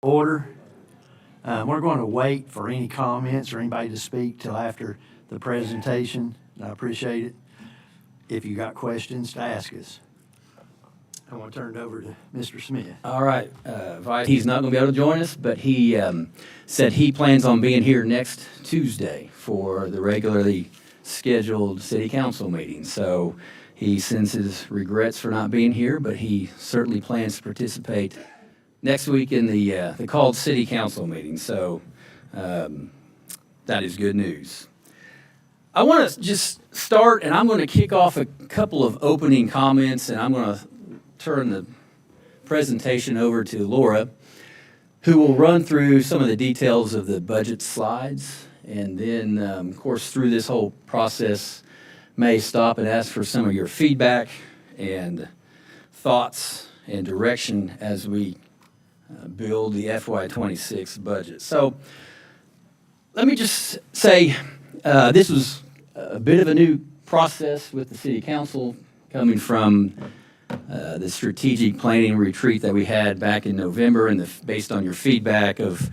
Order. We're going to wait for any comments or anybody to speak till after the presentation. I appreciate it. If you got questions, to ask us. I want to turn it over to Mr. Smith. All right, he's not going to be able to join us, but he said he plans on being here next Tuesday for the regularly scheduled city council meeting. So he sends his regrets for not being here, but he certainly plans to participate next week in the called city council meeting. So that is good news. I want to just start, and I'm going to kick off a couple of opening comments, and I'm going to turn the presentation over to Laura, who will run through some of the details of the budget slides. And then, of course, through this whole process, may stop and ask for some of your feedback and thoughts and direction as we build the FY26 budget. So let me just say this was a bit of a new process with the City Council coming from the strategic planning retreat that we had back in November, and based on your feedback of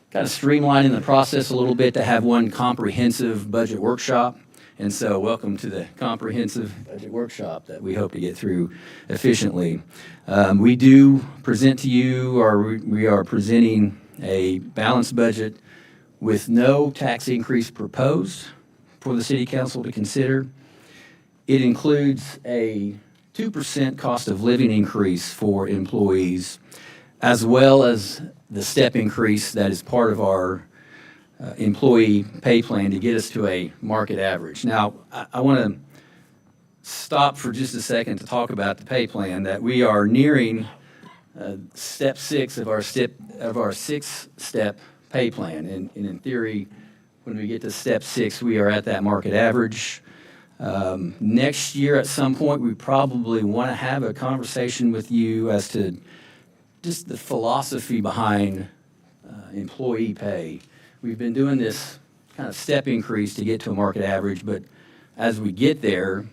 kind of streamlining the process a little bit to have one comprehensive budget workshop. And so welcome to the comprehensive budget workshop that we hope to get through efficiently. We do present to you, or we are presenting a balanced budget with no tax increase proposed for the City Council to consider. It includes a 2% cost of living increase for employees, as well as the step increase that is part of our employee pay plan to get us to a market average. Now, I want to stop for just a second to talk about the pay plan, that we are nearing step 6 of our 6-step pay plan. And in theory, when we get to step 6, we are at that market average. Next year at some point, we probably want to have a conversation with you as to just the philosophy behind employee pay. We've been doing this kind of step increase to get to a market average, but as we get there,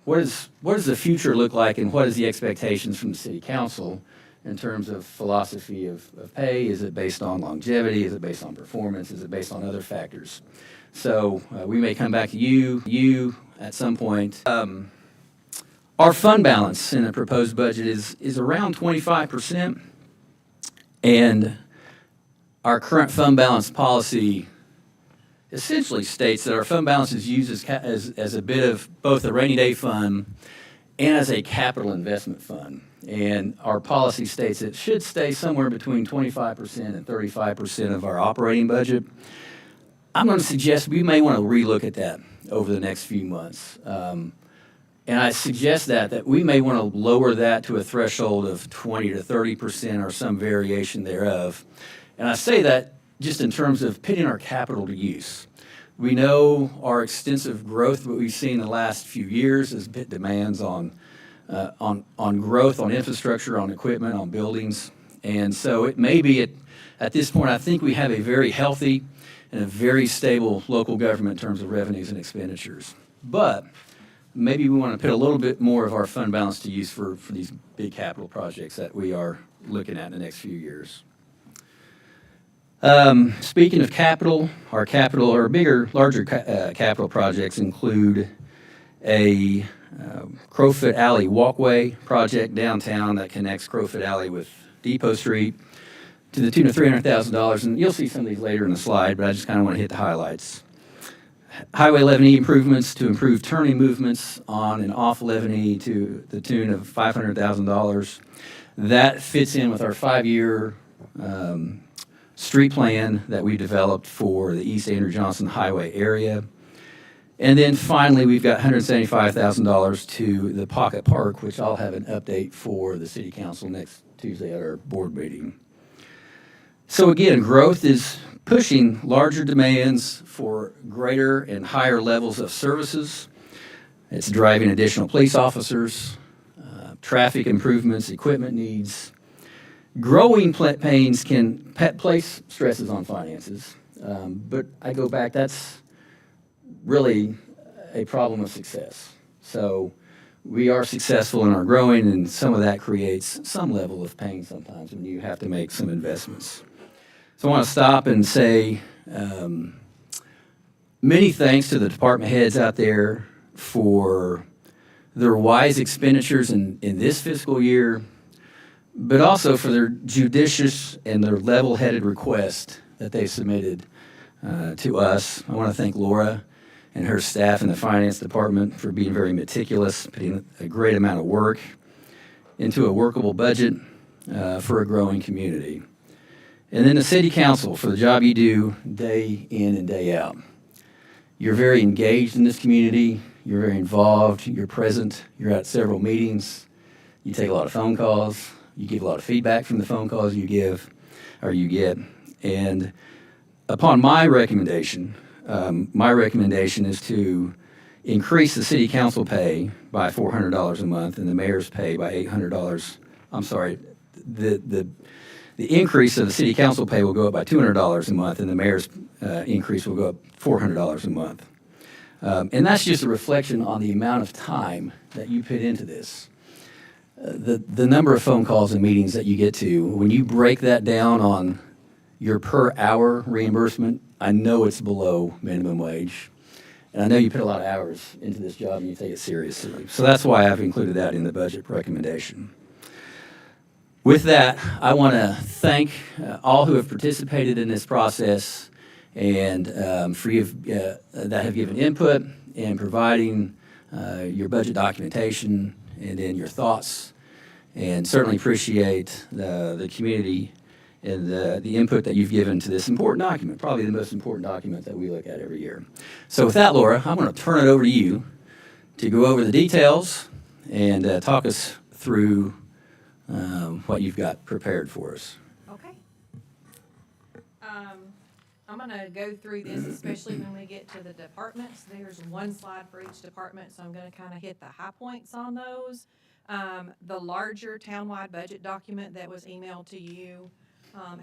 what does the future look like, and what is the expectations from the City Council in terms of philosophy of pay? Is it based on longevity? Is it based on performance? Is it based on other factors? So we may come back to you at some point. Our fund balance in the proposed budget is around 25%, and our current fund balance policy essentially states that our fund balance is used as a bit of both a rainy day fund and as a capital investment fund. And our policy states it should stay somewhere between 25% and 35% of our operating budget. I'm going to suggest we may want to relook at that over the next few months. And I suggest that we may want to lower that to a threshold of 20 to 30% or some variation thereof. And I say that just in terms of putting our capital to use. We know our extensive growth, what we've seen in the last few years, has put demands on growth, on infrastructure, on equipment, on buildings. And so it may be at this point, I think we have a very healthy and a very stable local government in terms of revenues and expenditures. But maybe we want to put a little bit more of our fund balance to use for these big capital projects that we are looking at in the next few years. Speaking of capital, our larger capital projects include a Crowfoot Alley walkway project downtown that connects Crowfoot Alley with Depot Street to the tune of $300,000. And you'll see some of these later in the slide, but I just kind of want to hit the highlights. Highway 11E improvements to improve turning movements on and off 11E to the tune of $500,000. That fits in with our 5-year street plan that we developed for the East Andrew Johnson Highway area. And then finally, we've got $175,000 to the Pocket Park, which I'll have an update for the City Council next Tuesday at our board meeting. So again, growth is pushing larger demands for greater and higher levels of services. It's driving additional police officers, traffic improvements, equipment needs. Growing pains can place stresses on finances, but I go back, that's really a problem of success. So we are successful and are growing, and some of that creates some level of pain sometimes when you have to make some investments. So I want to stop and say many thanks to the department heads out there for their wise expenditures in this fiscal year, but also for their judicious and their level-headed request that they submitted to us. I want to thank Laura and her staff in the finance department for being very meticulous, putting a great amount of work into a workable budget for a growing community. And then the city council for the job you do day in and day out. You're very engaged in this community. You're very involved. You're present. You're at several meetings. You take a lot of phone calls. You give a lot of feedback from the phone calls you get. And upon my recommendation is to increase the city council pay by $400 a month and the mayor's pay by $800. I'm sorry, the increase of the city council pay will go up by $200 a month, and the mayor's increase will go up $400 a month. And that's just a reflection on the amount of time that you put into this. The number of phone calls and meetings that you get to, when you break that down on your per hour reimbursement, I know it's below minimum wage. And I know you put a lot of hours into this job and you take it seriously. So that's why I've included that in the budget recommendation. With that, I want to thank all who have participated in this process and that have given input in providing your budget documentation and in your thoughts. And certainly appreciate the community and the input that you've given to this important document, probably the most important document that we look at every year. So with that, Laura, I'm going to turn it over to you to go over the details and talk us through what you've got prepared for us. Okay. I'm going to go through this, especially when we get to the departments. There's one slide for each department, so I'm going to kind of hit the high points on those. The larger townwide budget document that was emailed to you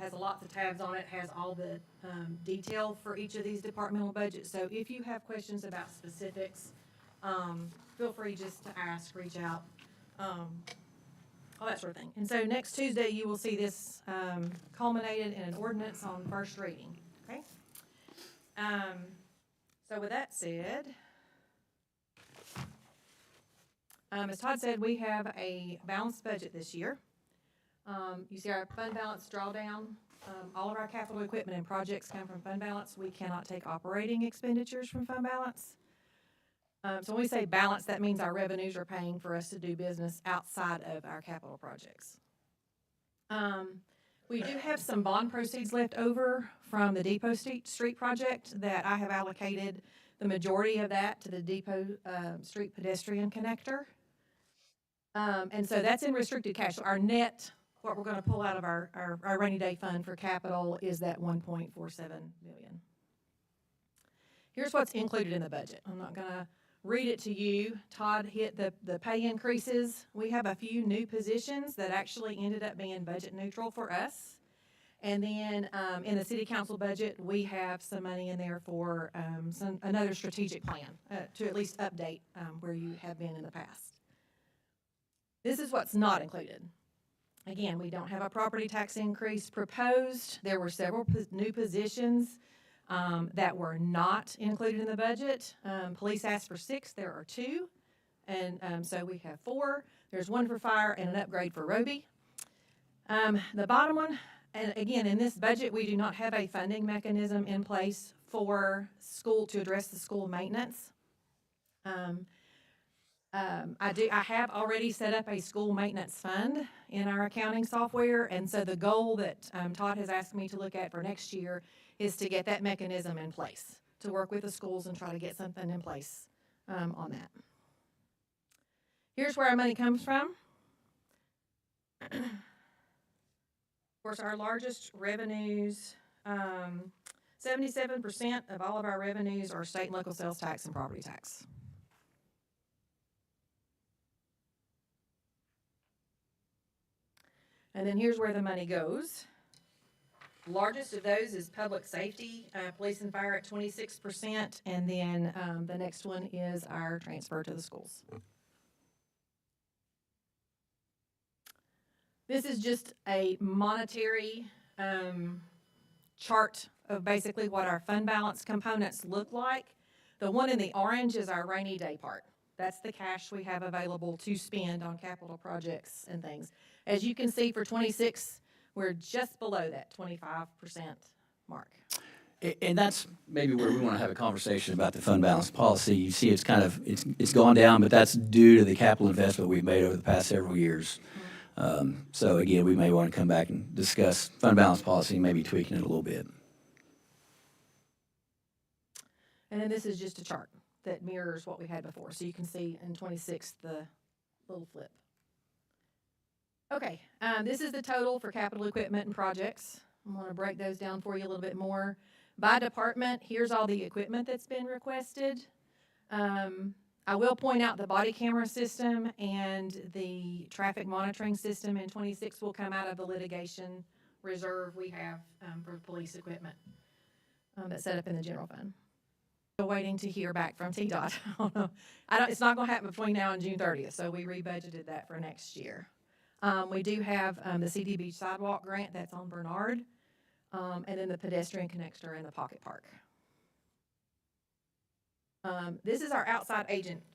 has lots of tabs on it, has all the detail for each of these departmental budgets. So if you have questions about specifics, feel free just to ask, reach out, all that sort of thing. And so next Tuesday, you will see this culminated in an ordinance on first reading, okay? So with that said, as Todd said, we have a balanced budget this year. You see our fund balance drawdown. All of our capital equipment and projects come from fund balance. We cannot take operating expenditures from fund balance. So when we say balance, that means our revenues are paying for us to do business outside of our capital projects. We do have some bond proceeds left over from the Depot Street project that I have allocated the majority of that to the Depot Street pedestrian connector. And so that's in restricted cash. So our net, what we're going to pull out of our rainy day fund for capital is that $1.47 billion. Here's what's included in the budget. I'm not going to read it to you. Todd hit the pay increases. We have a few new positions that actually ended up being budget neutral for us. And then in the city council budget, we have some money in there for another strategic plan to at least update where you have been in the past. This is what's not included. Again, we don't have a property tax increase proposed. There were several new positions that were not included in the budget. Police asked for 6, there are 2. And so we have 4. There's 1 for fire and an upgrade for Roby. The bottom one, and again, in this budget, we do not have a funding mechanism in place for school to address the school maintenance. I have already set up a school maintenance fund in our accounting software, and so the goal that Todd has asked me to look at for next year is to get that mechanism in place, to work with the schools and try to get something in place on that. Here's where our money comes from. Of course, our largest revenues, 77% of all of our revenues are state and local sales tax and property tax. And then here's where the money goes. Largest of those is public safety, police and fire at 26%, and then the next one is our transfer to the schools. This is just a monetary chart of basically what our fund balance components look like. The one in the orange is our rainy day part. That's the cash we have available to spend on capital projects and things. As you can see for '26, we're just below that 25% mark. And that's maybe where we want to have a conversation about the fund balance policy. You see it's kind of, it's gone down, but that's due to the capital investment we've made over the past several years. So again, we may want to come back and discuss fund balance policy, and maybe tweaking it a little bit. And then this is just a chart that mirrors what we had before. So you can see in '26, the little flip. Okay, this is the total for capital equipment and projects. I'm going to break those down for you a little bit more. By department, here's all the equipment that's been requested. I will point out the body camera system and the traffic monitoring system in '26 will come out of the litigation reserve we have for police equipment that's set up in the general fund. Still waiting to hear back from TDOT. I don't know. It's not going to happen between now and June 30th, so we rebudgeted that for next year. We do have the CD Beach sidewalk grant that's on Bernard, and then the pedestrian connector in the Pocket Park. This is our outside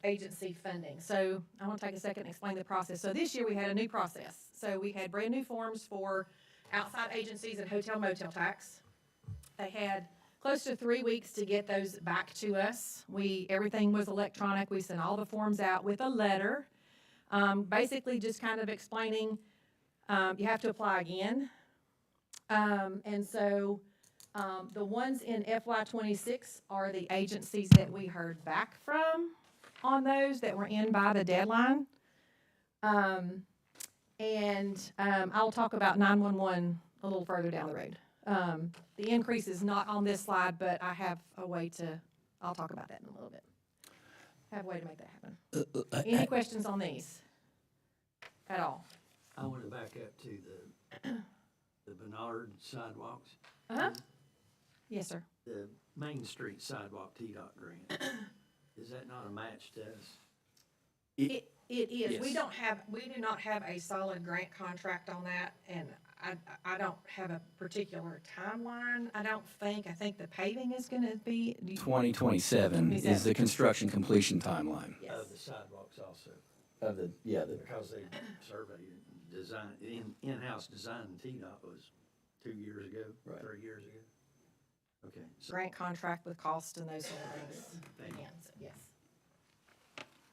agency funding. So I want to take a second and explain the process. So this year we had a new process. So we had brand new forms for outside agencies and hotel motel tax. They had close to 3 weeks to get those back to us. Everything was electronic. We sent all the forms out with a letter, basically just kind of explaining you have to apply again. And so the ones in FY '26 are the agencies that we heard back from on those that were in by the deadline. I'll talk about 911 a little further down the road. The increase is not on this slide, but I have a way I'll talk about that in a little bit. I have a way to make that happen. Any questions on these at all? I want to back up to the Bernard sidewalks. Uh-huh. Yes, sir. The Main Street sidewalk TDOT grant. Is that not a match to us? It is. Yes. We do not have a solid grant contract on that, and I don't have a particular timeline. I think the paving is gonna be. 2027 is the construction completion timeline. Yes. Of the sidewalks also, Of the because they surveyed, design, in-house design TDOT was 2 years ago, Right. 3 years ago. Okay, so Grant contract with cost and those sort of things. Thank you. Yeah, so, yes.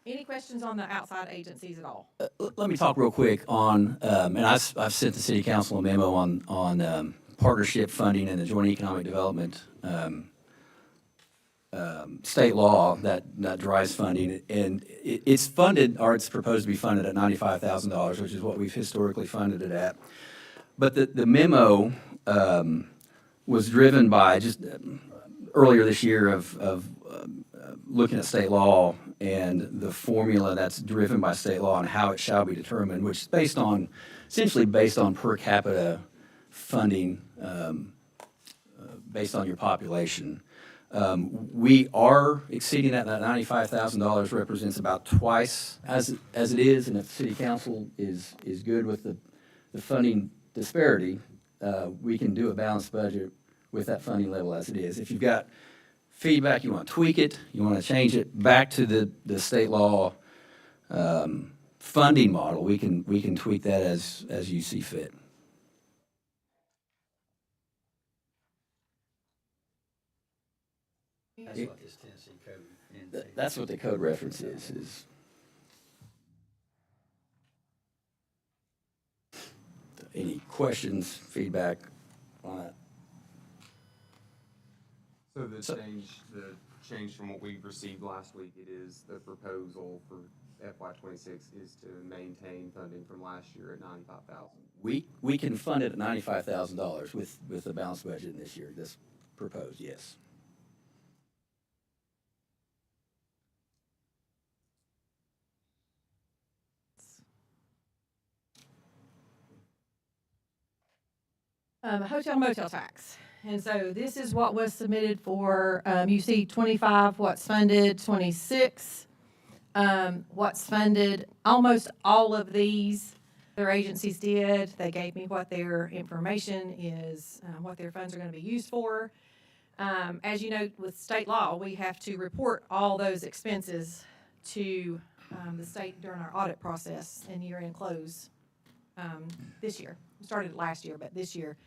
Any questions on the outside agencies at all? Let me talk real quick on, and I've sent the city council a memo on partnership funding and the joint economic development state law that drives funding. And it's funded, or it's proposed to be funded at $95,000, which is what we've historically funded it at. But the memo was driven by just earlier this year of looking at state law and the formula that's driven by state law and how it shall be determined, which is essentially based on per capita funding based on your population. We are exceeding that. That $95,000 represents about twice as it is, and if the city council is good with the funding disparity, we can do a balanced budget with that funding level as it is. If you've got feedback, you want to tweak it, you want to change it back to the state law funding model, we can tweak that as you see fit. that's what this Tennessee code indicates. That's what the code reference is. Any questions, feedback on that? So the change from what we received last week, it is the proposal for FY '26 is to maintain funding from last year at $95,000. We can fund it at $95,000 with the balanced budget this year, this proposed, yes. Hotel motel tax. And so this is what was submitted for, you see 25, what's funded, 26, what's funded. Almost all of these Other agencies did. They gave me what their information is, what their funds are going to be used for. As you know, with state law, we have to report all those expenses to the state during our audit process and year-end close this year. We started it last year, but this year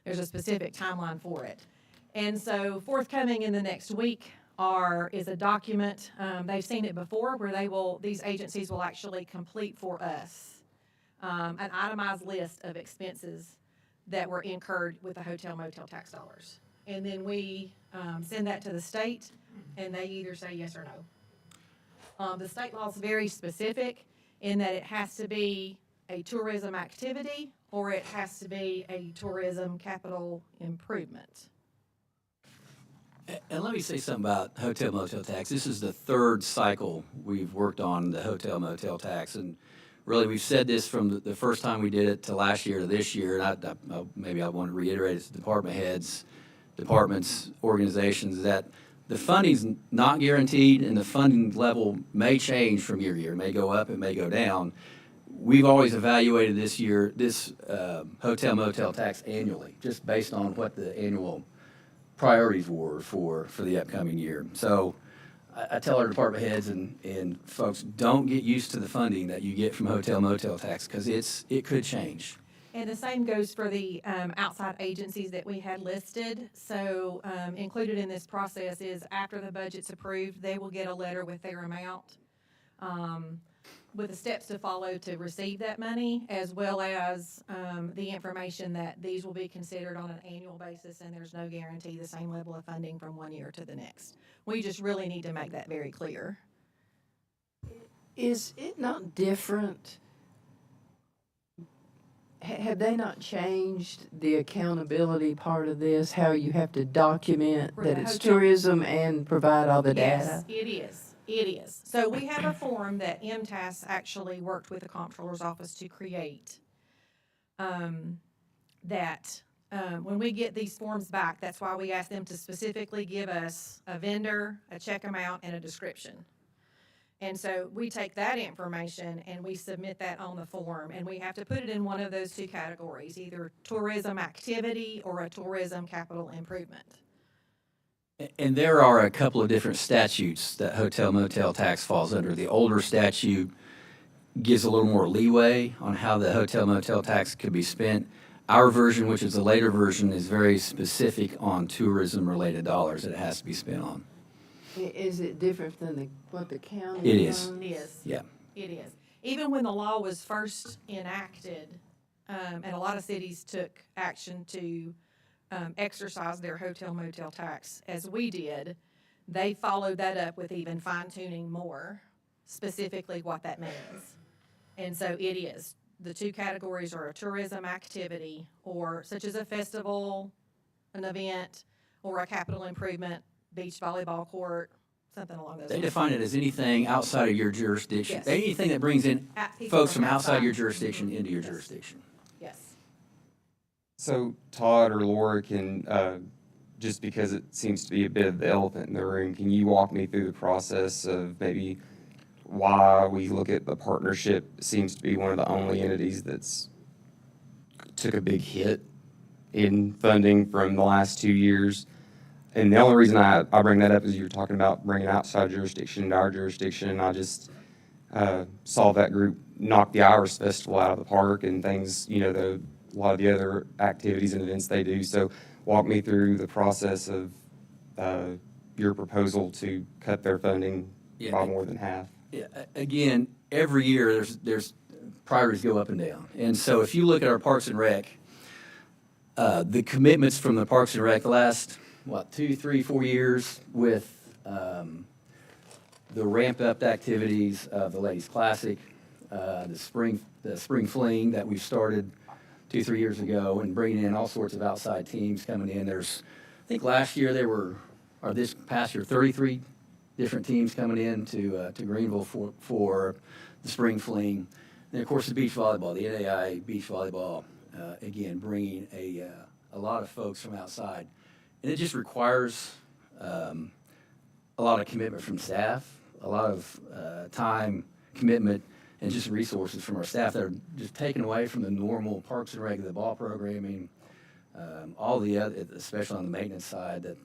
there's a specific timeline for it. And so forthcoming in the next week is a document. They've seen it before where these agencies will actually complete for us an itemized list of expenses that were incurred with the hotel motel tax dollars. And then we send that to the state, and they either say yes or no. The state law is very specific in that it has to be a tourism activity or it has to be a tourism capital improvement. And let me say something about hotel motel tax. This is the third cycle we've worked on the hotel motel tax. And really, we've said this from the first time we did it to last year to this year. And maybe I want to reiterate it to department heads, departments, organizations, that the funding's not guaranteed and the funding level may change from year to year. It may go up, it may go down. We've always evaluated this hotel motel tax annually, just based on what the annual priorities were for the upcoming year. So I tell our department heads and folks, don't get used to the funding that you get from hotel motel tax, because it could change. And the same goes for the outside agencies that we had listed. So included in this process is after the budget's approved, they will get a letter with their amount, with the steps to follow to receive that money, as well as the information that these will be considered on an annual basis, and there's no guarantee the same level of funding from one year to the next. We just really need to make that very clear. Is it not different? Have they not changed the accountability part of this, how you have to document For that the it's hotel- tourism and provide all the Yes, data? it is. It is. So we have a form that MTAS actually worked with the comptroller's office to create. When we get these forms back, that's why we ask them to specifically give us a vendor, a check amount, and a description. And so we take that information and we submit that on the form, and we have to put it in one of those two categories, either tourism activity or a tourism capital improvement. And there are a couple of different statutes that hotel motel tax falls under. The older statute gives a little more leeway on how the hotel motel tax could be spent. Our version, which is the later version, is very specific on tourism-related dollars that it has to be spent on. Is it different than what the county It is. funds? It is. Yeah. It is. Even when the law was first enacted, and a lot of cities took action to exercise their hotel motel tax, as we did, they followed that up with even fine tuning more specifically what that means. And so it is. The two categories are a tourism activity, or such as a festival, an event, or a capital improvement, beach volleyball court, something along those They lines. define it as anything outside of your jurisdiction, Yes. anything that brings in People folks from outside your outside. jurisdiction into your Yes. jurisdiction. Yes. So Todd or Laura can, just because it seems to be a bit of the elephant in the room, can you walk me through the process of maybe why we look at the partnership? Seems to be one of the only entities that's took a big hit in funding from the last 2 years. And the only reason I bring that up is you were talking about bringing outside jurisdiction into our jurisdiction. And I just saw that group knock the Iris Festival out of the park and things, a lot of the other activities and events they do. So walk me through the process of your proposal to cut their funding Yeah. by more than half. Yeah, again, every year there's priorities go up and down. And so if you look at our Parks and Rec, the commitments from the Parks and Rec the last, 2, 3, 4 years with the ramped up activities of the Ladies Classic, the spring fling that we started 2, 3 years ago, and bringing in all sorts of outside teams coming in. I think last year this past year, 33 different teams coming in to Greenville for the spring fling. And of course, the beach volleyball, the NAI beach volleyball, again, bringing a lot of folks from outside. And it just requires a lot of commitment from staff, a lot of time, commitment, and just resources from our staff that are just taken away from the normal Parks and Rec, the ball programming, all the other, especially on the maintenance side, that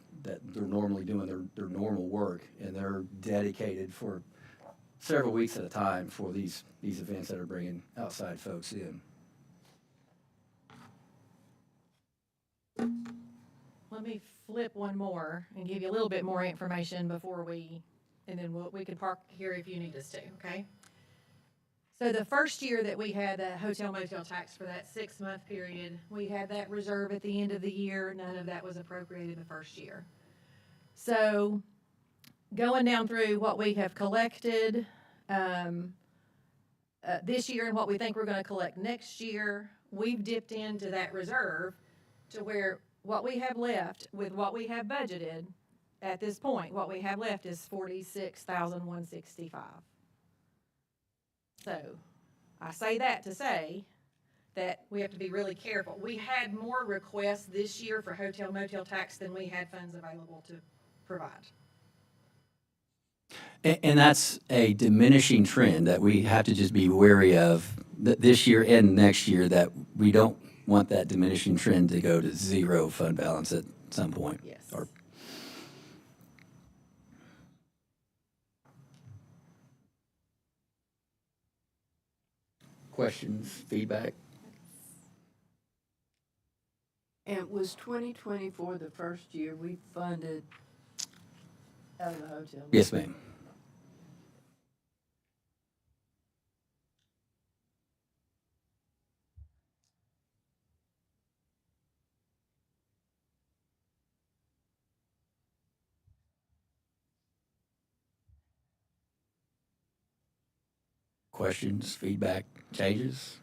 they're normally doing their normal work, and they're dedicated for several weeks at a time for these events that are bringing outside folks in. Let me flip one more and give you a little bit more information before and then we can park here if you need us to, okay? So the first year that we had the hotel motel tax for that 6-month period, we had that reserve at the end of the year. None of that was appropriated the first year. So going down through what we have collected this year and what we think we're gonna collect next year, we've dipped into that reserve to where what we have left with what we have budgeted at this point, what we have left is $46,165. So I say that to say that we have to be really careful. We had more requests this year for hotel motel tax than we had funds available to provide. And that's a diminishing trend that we have to just be wary of this year and next year, that we don't want that diminishing trend to go to zero fund balance at some point. Yes. Or questions, feedback? And was 2024 the first year we funded out of the hotel? Yes, ma'am. Questions, feedback, changes?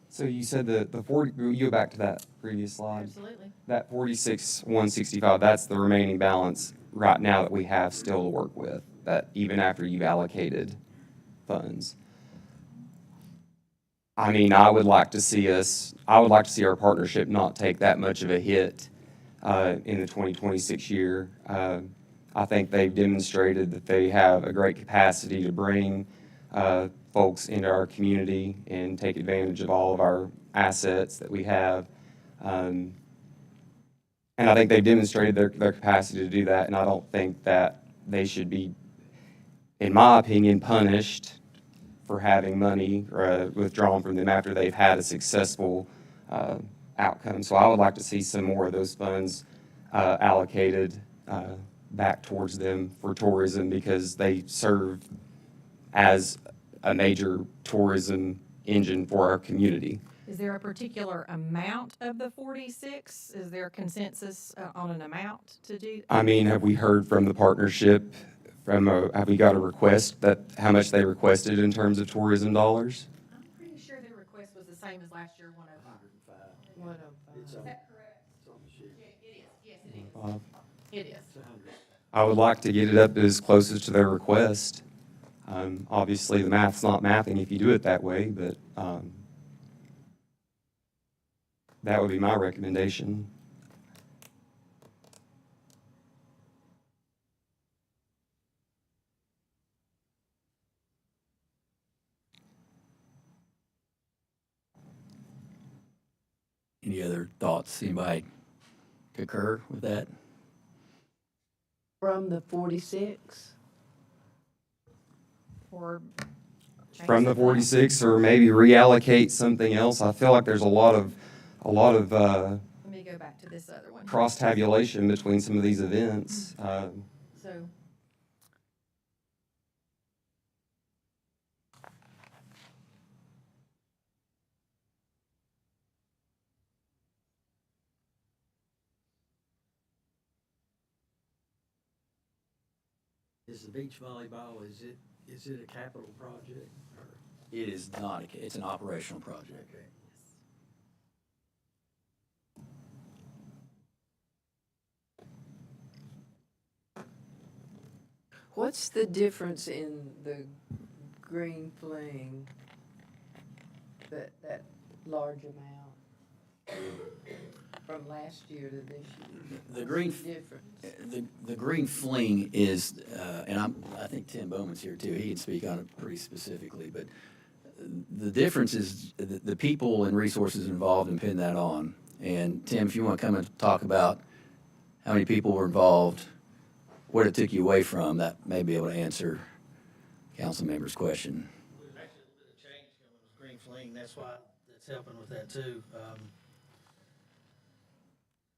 So you said the 40, you go back to that previous slide. Absolutely. That 46,165, that's the remaining balance right now that we have still to work with, that even after you've allocated funds. I mean, I would like to see our partnership not take that much of a hit in the 2026 year. I think they've demonstrated that they have a great capacity to bring folks into our community and take advantage of all of our assets that we have. And I think they've demonstrated their capacity to do that, and I don't think that they should be, in my opinion, punished for having money withdrawn from them after they've had a successful outcome. So I would like to see some more of those funds allocated back towards them for tourism, because they serve as a major tourism engine for our community. Is there a particular amount of the 46? Is there a consensus on an amount to do? I mean, have we heard from the partnership, have we got a request how much they requested in terms of tourism dollars? I'm pretty sure their request was the same as last year, 105. 105. Is that correct? Yeah, it is. Yes, it is. It is. I would like to get it up as close as to their request. Obviously, the math's not mathing if you do it that way, but that would be my recommendation. Any other thoughts? Anybody concur with that? From the 46? Or change From the something? 46, or maybe reallocate something else. I feel like there's a lot of Let me go back to this other one. cross-tabulation between some of these events. So, Is the beach volleyball, is it a capital project? Or? It is not, it's an operational project. What's the difference in the green fling, that large amount from last year to this year? The green, What's the difference? the green fling is, and I think Tim Bowman's here too, he can speak on it pretty specifically, but the difference is the people and resources involved in putting that on. And Tim, if you want to come and talk about how many people were involved, what it took you away from, that may be able to answer council member's question. There's actually a little bit of change coming with Green Fling, that's why that's helping with that too.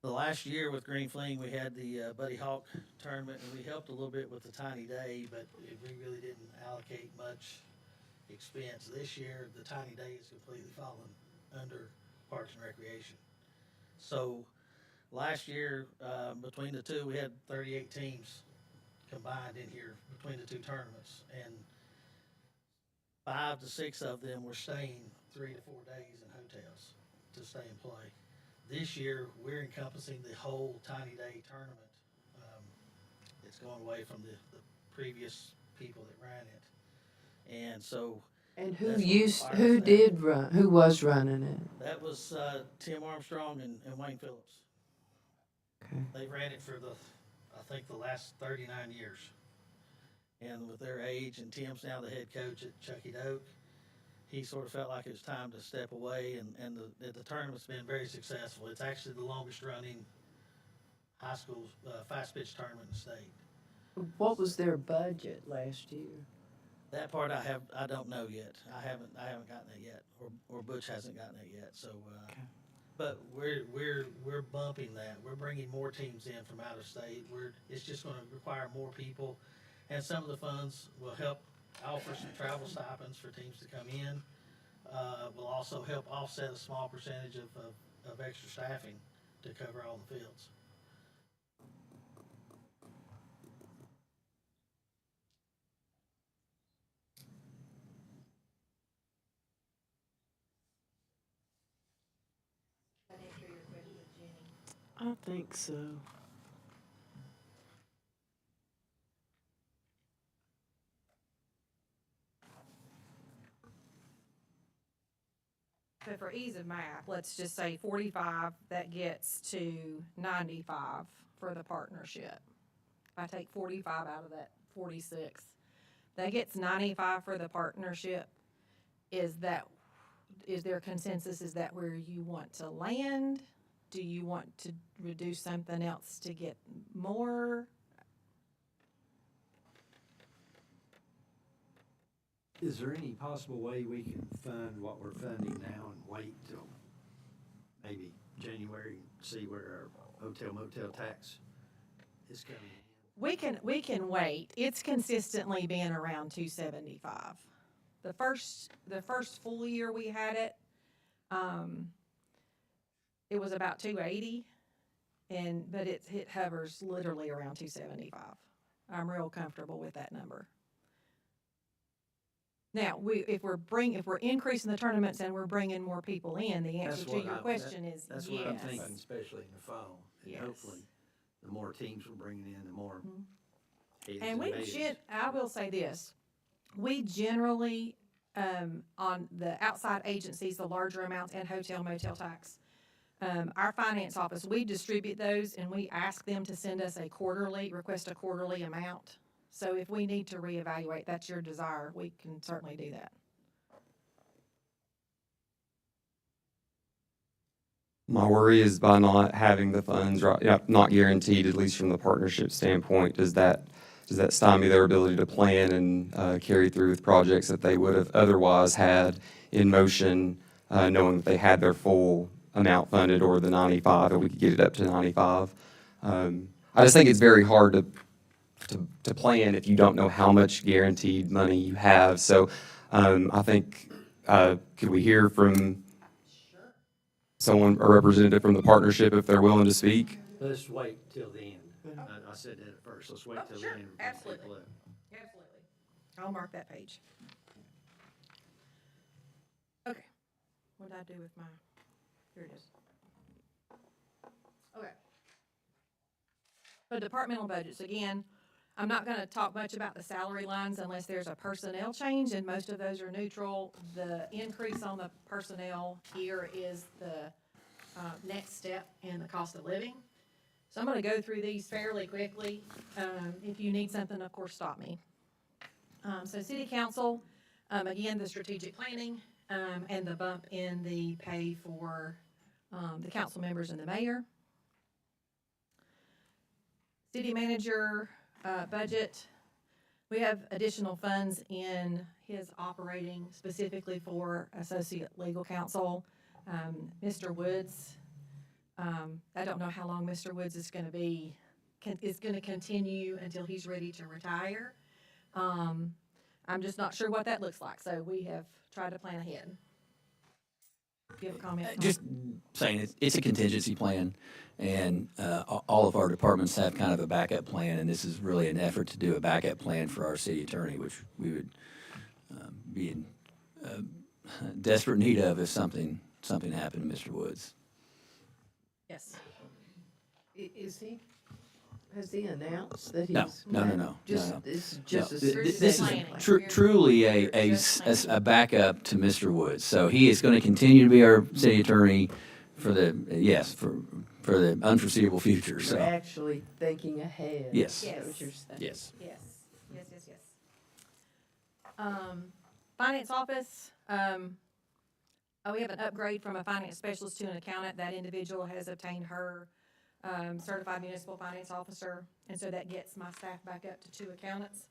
The last year with Green Fling, we had the Buddy Hawk tournament, and we helped a little bit with the Tiny Day, but we really didn't allocate much expense. This year, the Tiny Day is completely fallen under Parks and Recreation. So last year, between the two, we had 38 teams combined in here between the two tournaments, and 5 to 6 of them were staying 3 to 4 days in hotels to stay and play. This year, we're encompassing the whole Tiny Day tournament. It's going away from the previous people that ran it. And so And That's what inspired that. who was running it? that was Tim Armstrong and Wayne Phillips. Okay. They ran it for I think the last 39 years. And with their age, and Tim's now the head coach at Chucky Doak, he sort of felt like it was time to step away, and the tournament's been very successful. It's actually the longest running high school fast pitch tournament in the state. What was their budget last year? That part I don't know yet. I haven't gotten it yet, or Butch hasn't gotten it yet. So, but we're bumping that. We're bringing more teams in from out of state. It's just going to require more people, and some of the funds will help offer some travel stipends for teams to come in. Will also help offset a small percentage of extra staffing to cover all the fields. I think so. So for ease of math, let's just say 45, that gets to 95 for the partnership. If I take 45 out of that 46, that gets 95 for the partnership. Is there consensus? Is that where you want to land? Do you want to reduce something else to get more? Is there any possible way we can fund what we're funding now and wait till maybe January, and see where our hotel motel tax is coming in? We can wait. It's consistently been around 275. The first full year we had it, it was about 280, but it hovers literally around 275. I'm real comfortable with that number. Now, if we're increasing the tournaments and we're bringing more people in, the answer to your question is yes. That's what I'm thinking, especially in the fall. And Yes. hopefully, the more teams we're bringing in, the more heads And tails. I will say this, we generally, on the outside agencies, the larger amounts and hotel motel tax, our finance office, we distribute those and we ask them to send us request a quarterly amount. So if we need to reevaluate, that's your desire, we can certainly do that. My worry is by not having the funds, right, yeah, not guaranteed, at least from the partnership standpoint, does that stymie their ability to plan and carry through with projects that they would have otherwise had in motion, knowing that they had their full amount funded, or the 95, and we could get it up to 95. I just think it's very hard to plan if you don't know how much guaranteed money you have. So I think, could we hear from someone, a representative from the partnership, if they're willing to speak? Let's wait till the end. I said that at first, let's wait till the sure, end. and bring absolutely. people up. Absolutely. I'll mark that page. Okay. What did I do with my, here it is. Okay. So departmental budgets, again, I'm not gonna talk much about the salary lines unless there's a personnel change, and most of those are neutral. The increase on the personnel here is the next step in the cost of living. So I'm gonna go through these fairly quickly. If you need something, of course, stop me. So city council, Again, the strategic planning, and the bump in the pay for, the council members and the mayor. City manager, budget, we have additional funds in his operating specifically for associate legal counsel. Mr. Woods, I don't know how long Mr. Woods is gonna be, is gonna continue until he's ready to retire. I'm just not sure what that looks like, so we have tried to plan ahead. Do you have a comment? Tom? Just saying, it's a contingency plan, and all of our departments have kind of a backup plan, and this is really an effort to do a backup plan for our city attorney, which we would be in desperate need of if something happened to Mr. Woods. Yes. Has he announced that he's? No. Just, this is just a This is planning. truly a backup to Mr. Woods. So he is going to continue to be our city attorney for the unforeseeable future. You're So actually thinking ahead. Yes. Is that what you're saying? yes. Yes. Finance office, we have an upgrade from a finance specialist to an accountant. That individual has obtained her certified municipal finance officer, and so that gets my staff back up to 2 accountants.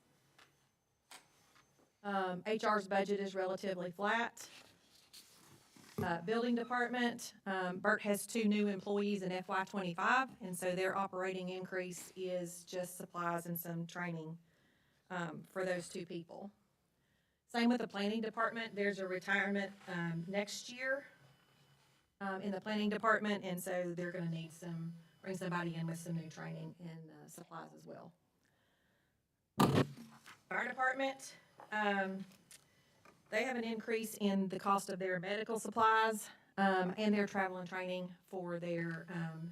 HR's budget is relatively flat. Building department, Bert has 2 new employees in FY '25, and so their operating increase is just supplies and some training for those 2 people. Same with the planning department. There's a retirement next year in the planning department, and so they're gonna need bring somebody in with some new training and supplies as well. Fire department, they have an increase in the cost of their medical supplies and their travel and training for their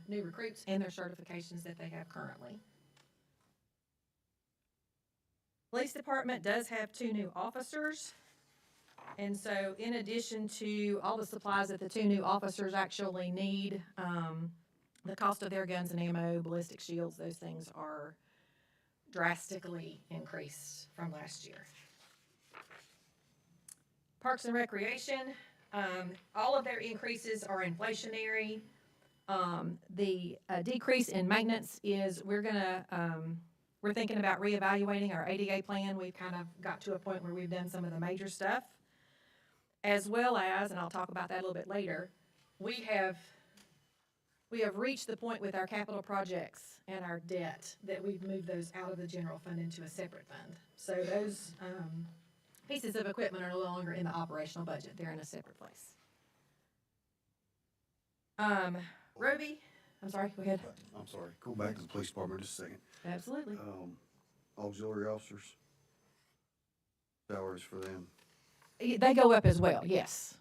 new recruits and their certifications that they have currently. Police department does have 2 new officers. And so in addition to all the supplies that the 2 new officers actually need, the cost of their guns and ammo, ballistic shields, those things are drastically increased from last year. Parks and Recreation, all of their increases are inflationary. The decrease in maintenance is we're thinking about reevaluating our ADA plan. We've kind of got to a point where we've done some of the major stuff. As well as, and I'll talk about that a little bit later, we have reached the point with our capital projects and our debt that we've moved those out of the general fund into a separate fund. So those pieces of equipment are no longer in the operational budget. They're in a separate place. Roby, I'm sorry, go ahead. I'm sorry, go back to the police department just a second. Absolutely. Auxiliary officers, salaries for them, They go up as well, yes.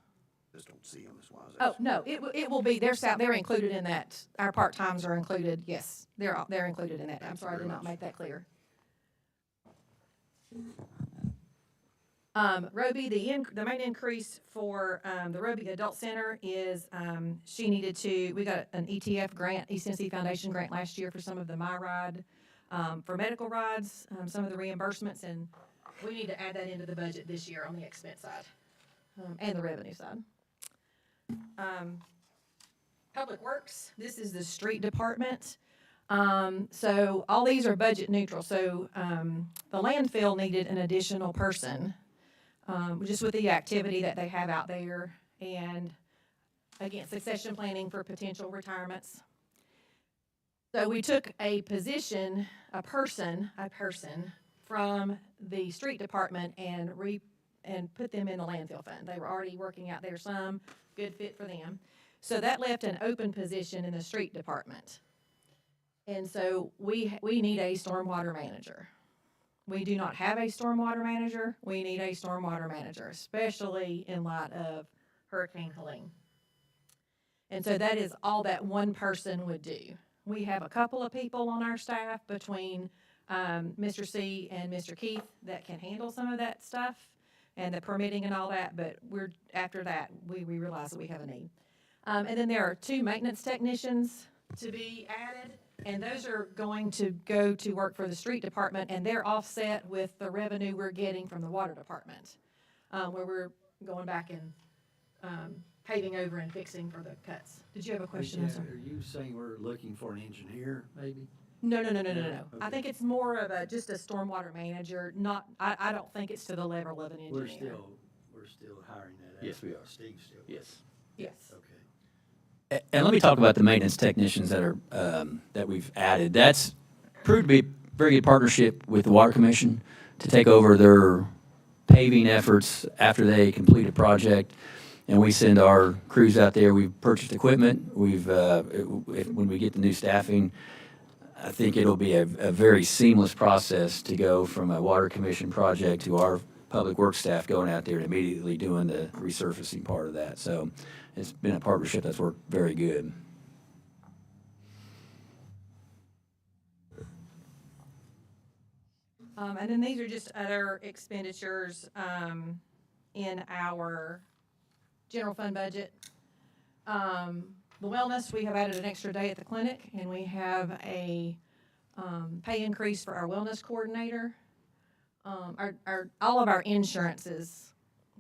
just don't see them, that's why I was Oh, asking. no, it will be, they're included in that. Our part-times are included, yes. They're included in that. I'm sorry, I did not make that clear. Roby, the main increase for, the Roby Adult Center is, we got an ETF grant, East Tennessee Foundation grant last year for some of the MyRide, for medical rides, some of the reimbursements, and we need to add that into the budget this year on the expense side, and the revenue side. Public Works, this is the street department. So all these are budget neutral. So, the landfill needed an additional person, just with the activity that they have out there, and again, succession planning for potential retirements. So we took a person from the street department and put them in the landfill fund. They were already working out there some, good fit for them. So that left an open position in the street department. And so we need a stormwater manager. We do not have a stormwater manager. We need a stormwater manager, especially in light of Hurricane Helene. And so that is all that one person would do. We have a couple of people on our staff between Mr. C and Mr. Keith that can handle some of that stuff and the permitting and all that, but after that, we realize that we have a need. And then there are 2 maintenance technicians to be added, and those are going to go to work for the street department, and they're offset with the revenue we're getting from the water department. where we're going back and, paving over and fixing for the cuts. Did you have a question, Yeah, sir? Are you saying we're looking for an engineer, maybe? No. I Okay. think it's more of just a stormwater manager, not, I don't think it's to the level of an engineer. We're still hiring that out. Yes, we are. Steve's still. Yes. Yes. Okay. And let me talk about the maintenance technicians that are, that we've added. That's proved to be a very good partnership with the Water Commission to take over their paving efforts after they complete a project. And we send our crews out there. We've purchased equipment. When we get the new staffing, I think it'll be a very seamless process to go from a Water Commission project to our public works staff going out there and immediately doing the resurfacing part of that. So it's been a partnership that's worked very good. And then these are just other expenditures, in our general fund budget. The wellness, we have added an extra day at the clinic, and we have a, pay increase for our wellness coordinator. All of our insurances,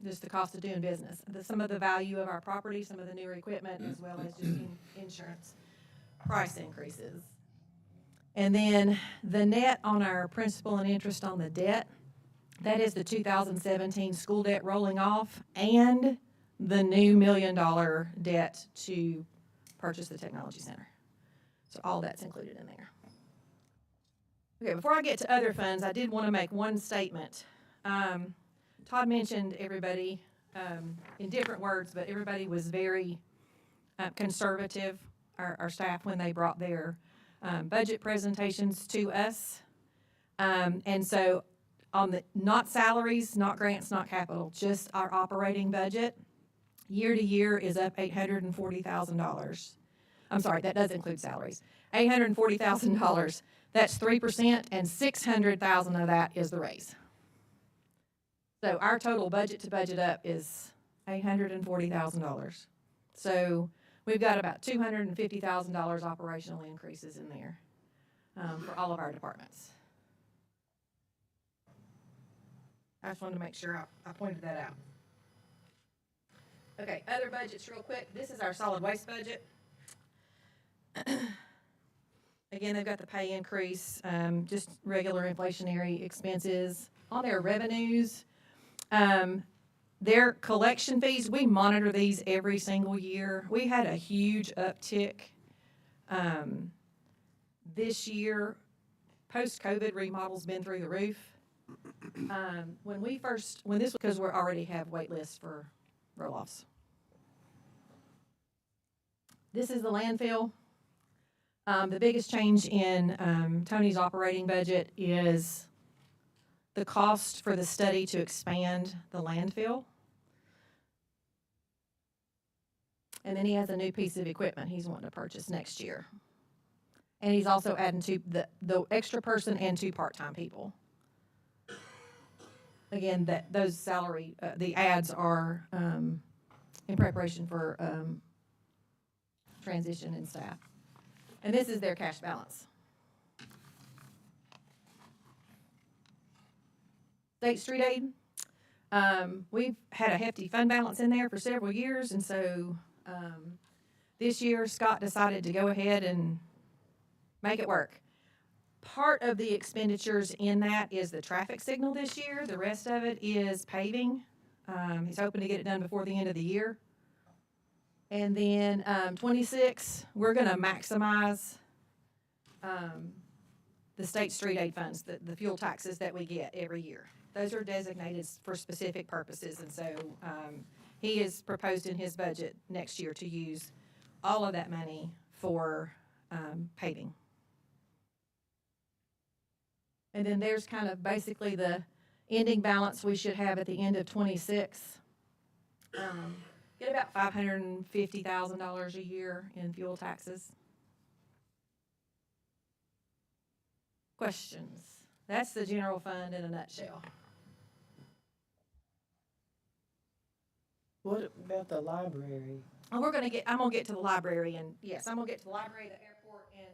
just the cost of doing business, some of the value of our property, some of the newer equipment, as well as just insurance price increases. And then the net on our principal and interest on the debt, that is the 2017 school debt rolling off and the new $1 million debt to purchase the technology center. So all that's included in there. Okay, before I get to other funds, I did want to make one statement. Todd mentioned everybody in different words, but everybody was very conservative, our staff, when they brought their budget presentations to us. And so on the, not salaries, not grants, not capital, just our operating budget, year to year is up $840,000. I'm sorry, that does include salaries. $840,000. That's 3%, and $600,000 of that is the raise. So our total budget to budget up is $840,000. So we've got about $250,000 operational increases in there for all of our departments. I just wanted to make sure I pointed that out. Okay, other budgets real quick. This is our solid waste budget. Again, they've got the pay increase, just regular inflationary expenses. On their revenues, their collection fees, we monitor these every single year. We had a huge uptick this year. Post-COVID, remodels been through the roof. When this was, because we already have wait lists for roll-offs. This is the landfill. The biggest change in Tony's operating budget is the cost for the study to expand the landfill. And then he has a new piece of equipment he's wanting to purchase next year. And he's also adding the extra person and 2 part-time people. Again, those salary, the ads are in preparation for transition in staff. And this is their cash balance. State street aid, we've had a hefty fund balance in there for several years, and so this year Scott decided to go ahead and make it work. Part of the expenditures in that is the traffic signal this year. The rest of it is paving. He's hoping to get it done before the end of the year. And then 26, we're going to maximize the state street aid funds, the fuel taxes that we get every year. Those are designated for specific purposes, and so he has proposed in his budget next year to use all of that money for paving. And then there's kind of basically the ending balance we should have at the end of 26. Get about $550,000 a year in fuel taxes. Questions? That's the general fund in a nutshell. What about the library? And I'm gonna get to the library, and yes, I'm gonna get to the library, the airport, and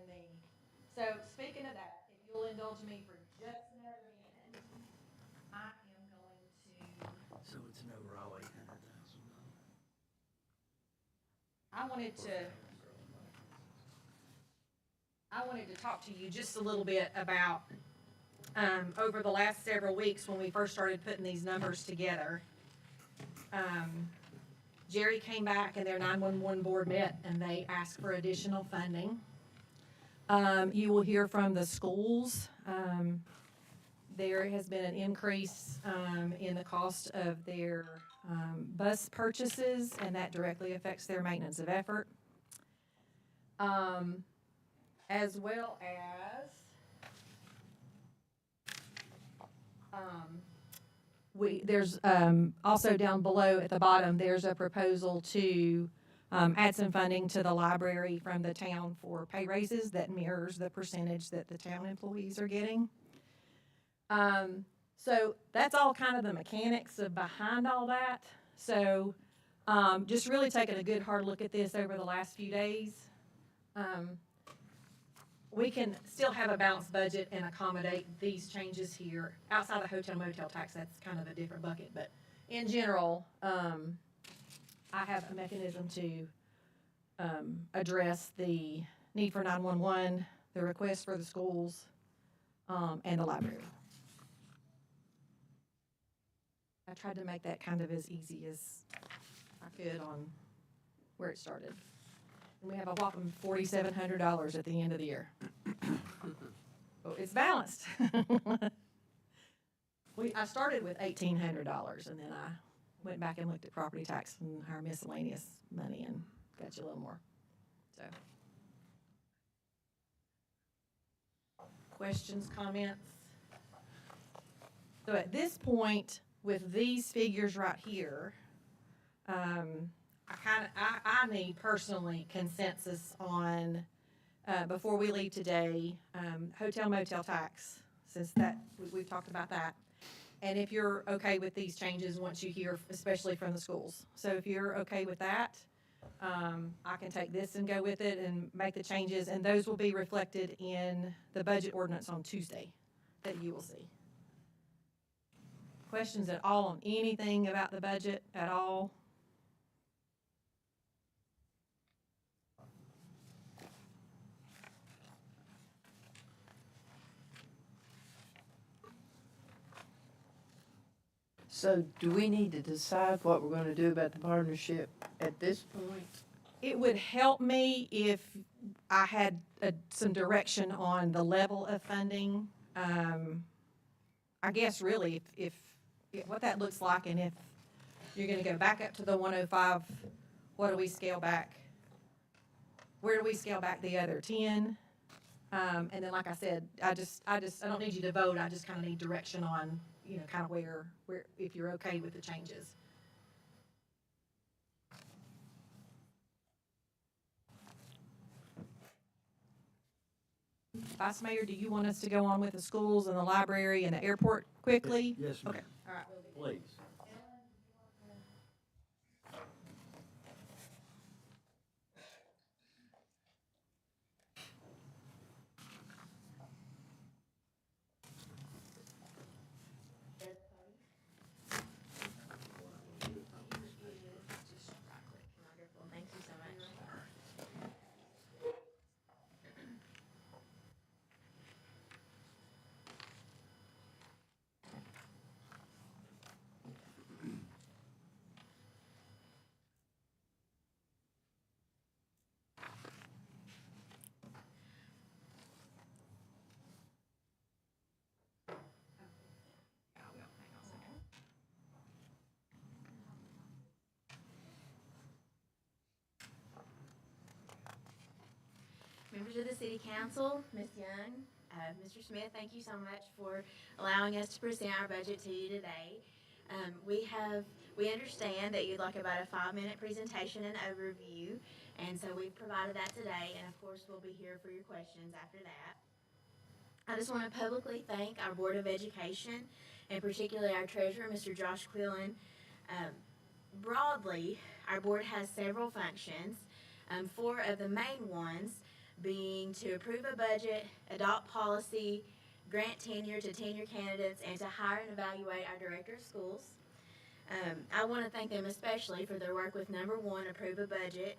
so speaking of that, if you'll indulge me for just another minute, I am going to So it's I wanted to talk to you just a little bit about, over the last several weeks when we first started putting these numbers together. Jerry came back and their 911 board met and they asked for additional funding. You will hear from the schools. There has been an increase, in the cost of their, bus purchases, and that directly affects their maintenance of effort. As well as, there's, also down below at the bottom, there's a proposal to, add some funding to the library from the town for pay raises that mirrors the percentage that the town employees are getting. So that's all kind of the mechanics of behind all that. So, just really taking a good hard look at this over the last few days. We can still have a balanced budget and accommodate these changes here. Outside the hotel motel tax, that's kind of a different bucket, but in general, I have a mechanism to, address the need for 911, the request for the schools, and the library. I tried to make that kind of as easy as I could on where it started. And we have a whopping $4,700 at the end of the year. Well, it's balanced. I started with $1,800 and then I went back and looked at property tax and our miscellaneous money and got you a little more. So. Questions, comments? So at this point, with these figures right here, I need personally consensus on, before we leave today, hotel motel tax, since that, we've talked about that. And if you're okay with these changes once you hear, especially from the schools. So if you're okay with that, I can take this and go with it and make the changes, and those will be reflected in the budget ordinance on Tuesday that you will see. Questions at all on anything about the budget at all? So do we need to decide what we're gonna do about the partnership at this point? It would help me if I had some direction on the level of funding. I guess really if what that looks like, and if you're gonna go back up to the 105, what do we scale back? Where do we scale back the other 10? And then, like I said, I don't need you to vote, I just kind of need direction on, you know, kind of where, if you're okay with the changes. Vice Mayor, do you want us to go on with the schools and the library and the airport quickly? Yes, ma'am. Okay, all right. Please. Thank you so much. Members of the City Council, Ms. Young, Mr. Smith, thank you so much for allowing us to present our budget to you today. We understand that you'd like about a 5-minute presentation and overview, and so we've provided that today, and of course, we'll be here for your questions after that. I just want to publicly thank our Board of Education, and particularly our treasurer, Mr. Josh Quillen. Broadly, our board has several functions, 4 of the main ones being to approve a budget, adopt policy, grant tenure to tenure candidates, and to hire and evaluate our director of schools. I want to thank them especially for their work with number 1, approve a budget,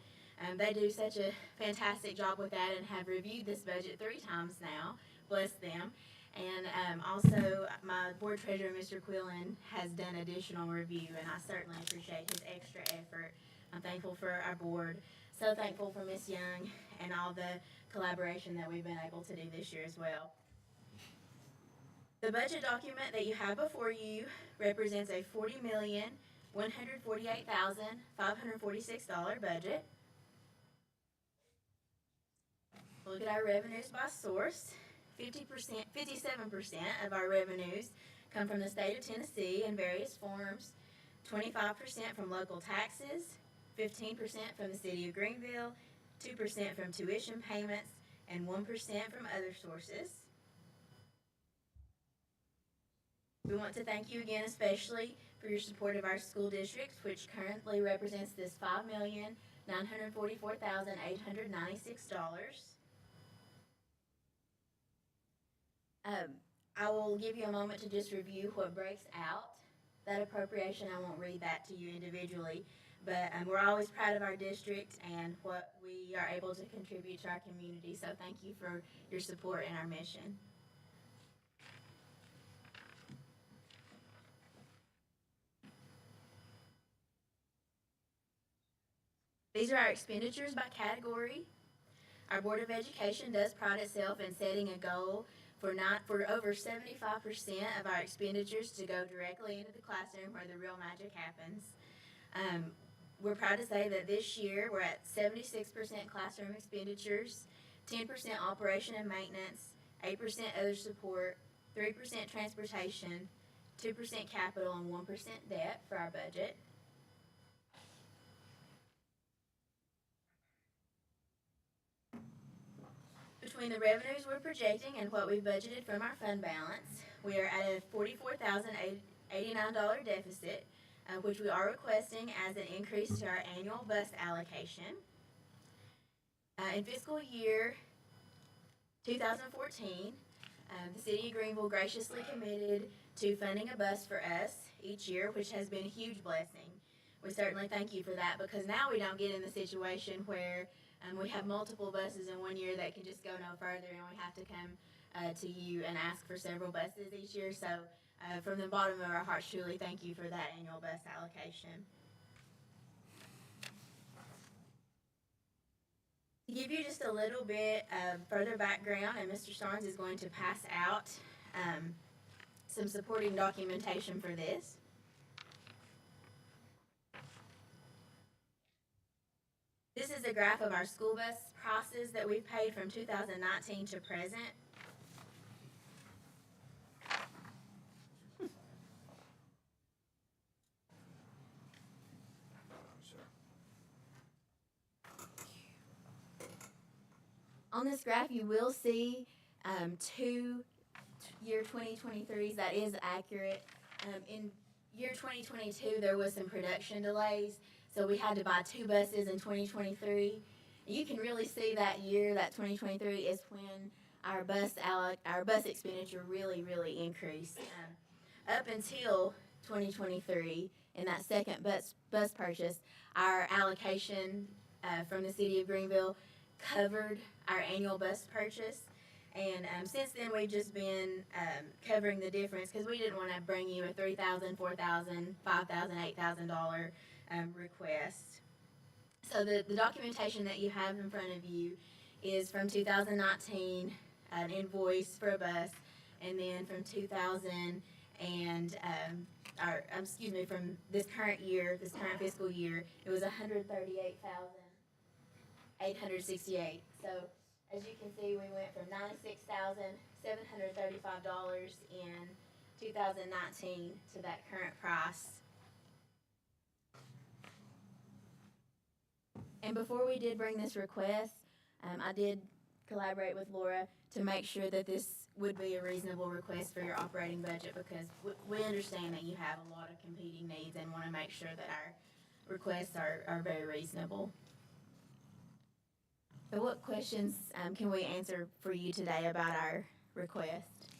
They do such a fantastic job with that and have reviewed this budget 3 times now. Bless them. And also, my board treasurer, Mr. Quillen, has done additional review, and I certainly appreciate his extra effort. I'm thankful for our board, so thankful for Ms. Young and all the collaboration that we've been able to do this year as well. The budget document that you have before you represents a $40,148,546 budget. Look at our revenues by source. 57% of our revenues come from the state of Tennessee in various forms, 25% from local taxes, 15% from the city of Greenville, 2% from tuition payments, and 1% from other sources. We want to thank you again especially for your support of our school districts, which currently represents this $5,944,896. I will give you a moment to just review what breaks out that appropriation. I won't read that to you individually, but we're always proud of our district and what we are able to contribute to our community. So thank you for your support in our mission. These are our expenditures by category. Our Board of Education does pride itself in setting a goal for over 75% of our expenditures to go directly into the classroom where the real magic happens. We're proud to say that this year we're at 76% classroom expenditures, 10% operation and maintenance, 8% other support, 3% transportation, 2% capital, and 1% debt for our budget. Between the revenues we're projecting and what we budgeted from our fund balance, we are at a $44,089 deficit, which we are requesting as an increase to our annual bus allocation. In fiscal year 2014, the City of Greenville graciously committed to funding a bus for us each year, which has been a huge blessing. We certainly thank you for that, because now we don't get in the situation where we have multiple buses in one year that can just go no further, and we have to come to you and ask for several buses each year. So from the bottom of our hearts, truly thank you for that annual bus allocation. To give you just a little bit of further background, and Mr. Starnes is going to pass out some supporting documentation for this. This is a graph of our school bus prices that we've paid from 2019 to present. On this graph, you will see 2 year 2023s. That is accurate. In year 2022, there was some production delays, so we had to buy 2 buses in 2023. You can really see that year, that 2023, is when our bus expenditure really increased. Up until 2023, in that second bus purchase, our allocation from the City of Greenville covered our annual bus purchase. And since then, we've just been covering the difference, because we didn't want to bring you a $3,000, $4,000, $5,000, $8,000 request. So the documentation that you have in front of you is from 2019, an invoice for a bus, and then from 2000 and from this current year, this current fiscal year, it was $138,868. So as you can see, we went from $96,735 in 2019 to that current price. And before we did bring this request, I did collaborate with Laura to make sure that this would be a reasonable request for your operating budget, because we understand that you have a lot of competing needs and want to make sure that our requests are very reasonable. So what questions can we answer for you today about our request?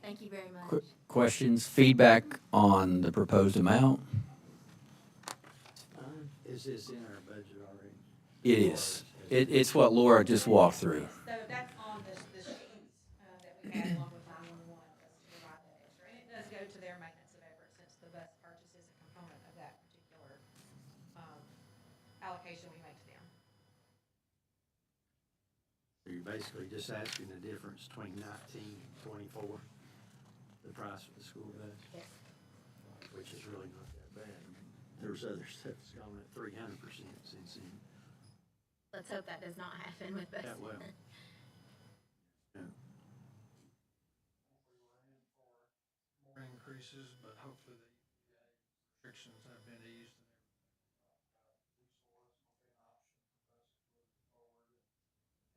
Thank you very much. Questions, feedback on the proposed amount? Is this in our budget already? It is. It's what Laura just walked through. So that's on the sheets that we had along with 911 was to provide that extra. And it does go to their maintenance of effort since the bus purchase is a component of that particular allocation we make to them. So you're basically just asking the difference between 19 and 24, the price of the school bus? Yes. Which is really not that bad. I mean, there's other stuff that's gone at 300% since then. Let's hope that does not happen with us. Yeah, well. Yeah. More increases, but hopefully the restrictions have been eased.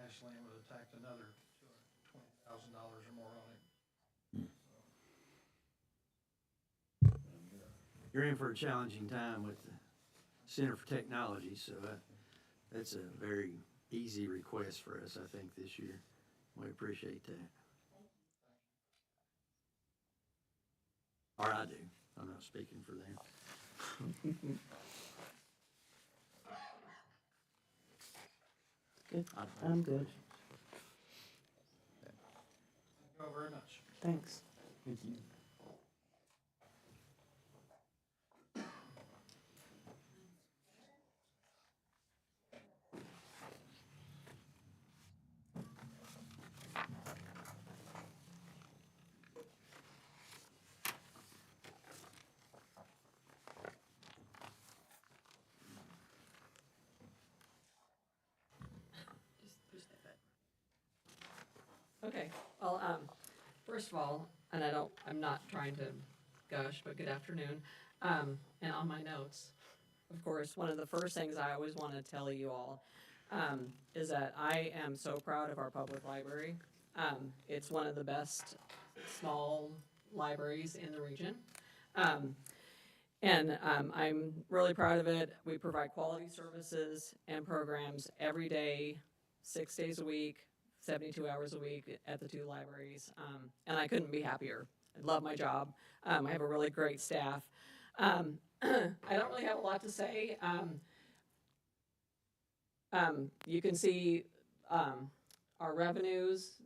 Ashland would have tacked another $220,000 or more on it. You're in for a challenging time with the Center for Technology, so that's a very easy request for us, I think, this year. We appreciate that. Or I do. I'm not speaking for them. Good. I'm good. Thank you all very much. Thanks. Thank you. Okay, well, first of all, and I'm not trying to gush, but good afternoon. And on my notes, of course, one of the first things I always want to tell you all is that I am so proud of our public library. It's one of the best small libraries in the region. And I'm really proud of it. We provide quality services and programs every day, 6 days a week, 72 hours a week at the two libraries. And I couldn't be happier. I love my job. I have a really great staff. I don't really have a lot to say. You can see our revenues.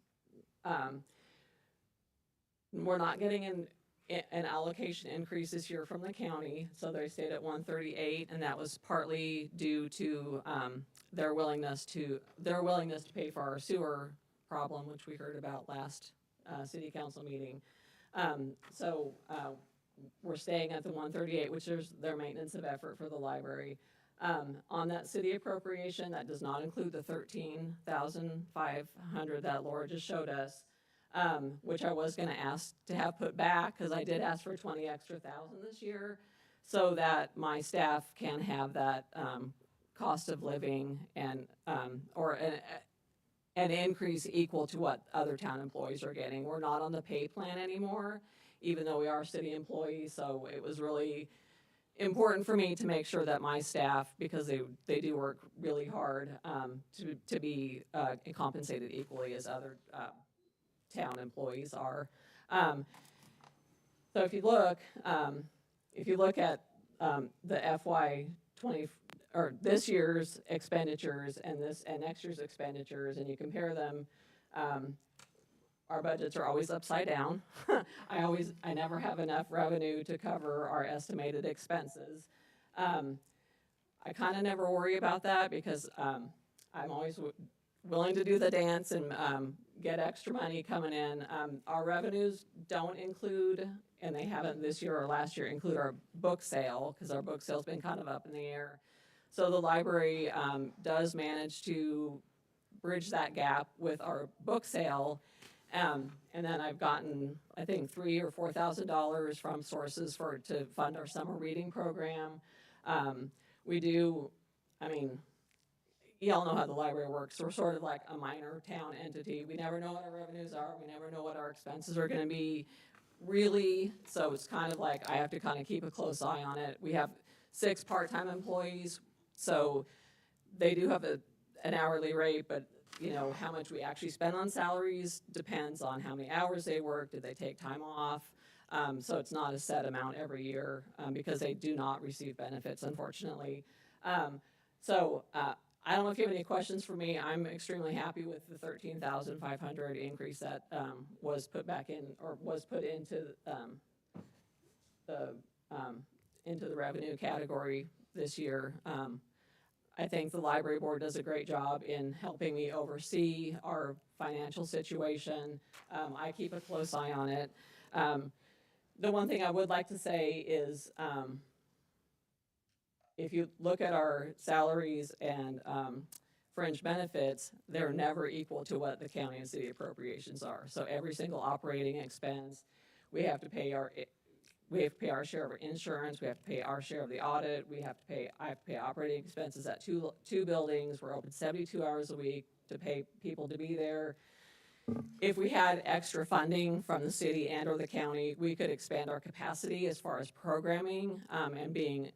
We're not getting an allocation increase this year from the county, so they stayed at 138, and that was partly due to their willingness to pay for our sewer problem, which we heard about last city council meeting. So we're staying at the 138, which is their maintenance of effort for the library. On that city appropriation, that does not include the $13,500 that Laura just showed us, which I was going to ask to have put back because I did ask for 20 extra thousand this year, so that my staff can have that cost of living and or an increase equal to what other town employees are getting. We're not on the pay plan anymore, even though we are city employees. So it was really important for me to make sure that my staff, because they do work really hard, to be compensated equally as other town employees are. So if you look at the FY 20 or this year's expenditures and next year's expenditures, and you compare them, our budgets are always upside down. I never have enough revenue to cover our estimated expenses. I kind of never worry about that because I'm always willing to do the dance and get extra money coming in. Our revenues don't include, and they haven't this year or last year, include our book sale, because our book sale's been kind of up in the air. So the library does manage to bridge that gap with our book sale. And then I've gotten, I think, $3,000 or $4,000 from sources to fund our summer reading program. We do, I mean, y'all know how the library works. We're sort of like a minor town entity. We never know what our revenues are. We never know what our expenses are going to be, really. So it's kind of like I have to kind of keep a close eye on it. We have 6 part-time employees, so they do have an hourly rate, but how much we actually spend on salaries depends on how many hours they work, did they take time off? So it's not a set amount every year, because they do not receive benefits, unfortunately. I don't know if you have any questions for me. I'm extremely happy with the 13,500 increase that was put back in, or was put into the revenue category this year. I think the library board does a great job in helping me oversee our financial situation. I keep a close eye on it. The one thing I would like to say is, if you look at our salaries and fringe benefits, they're never equal to what the county and city appropriations are. So every single operating expense, we have to pay our share of our insurance, we have to pay our share of the audit, I have to pay operating expenses at two buildings. We're open 72 hours a week to pay people to be there. If we had extra funding from the city and or the county, we could expand our capacity as far as programming and being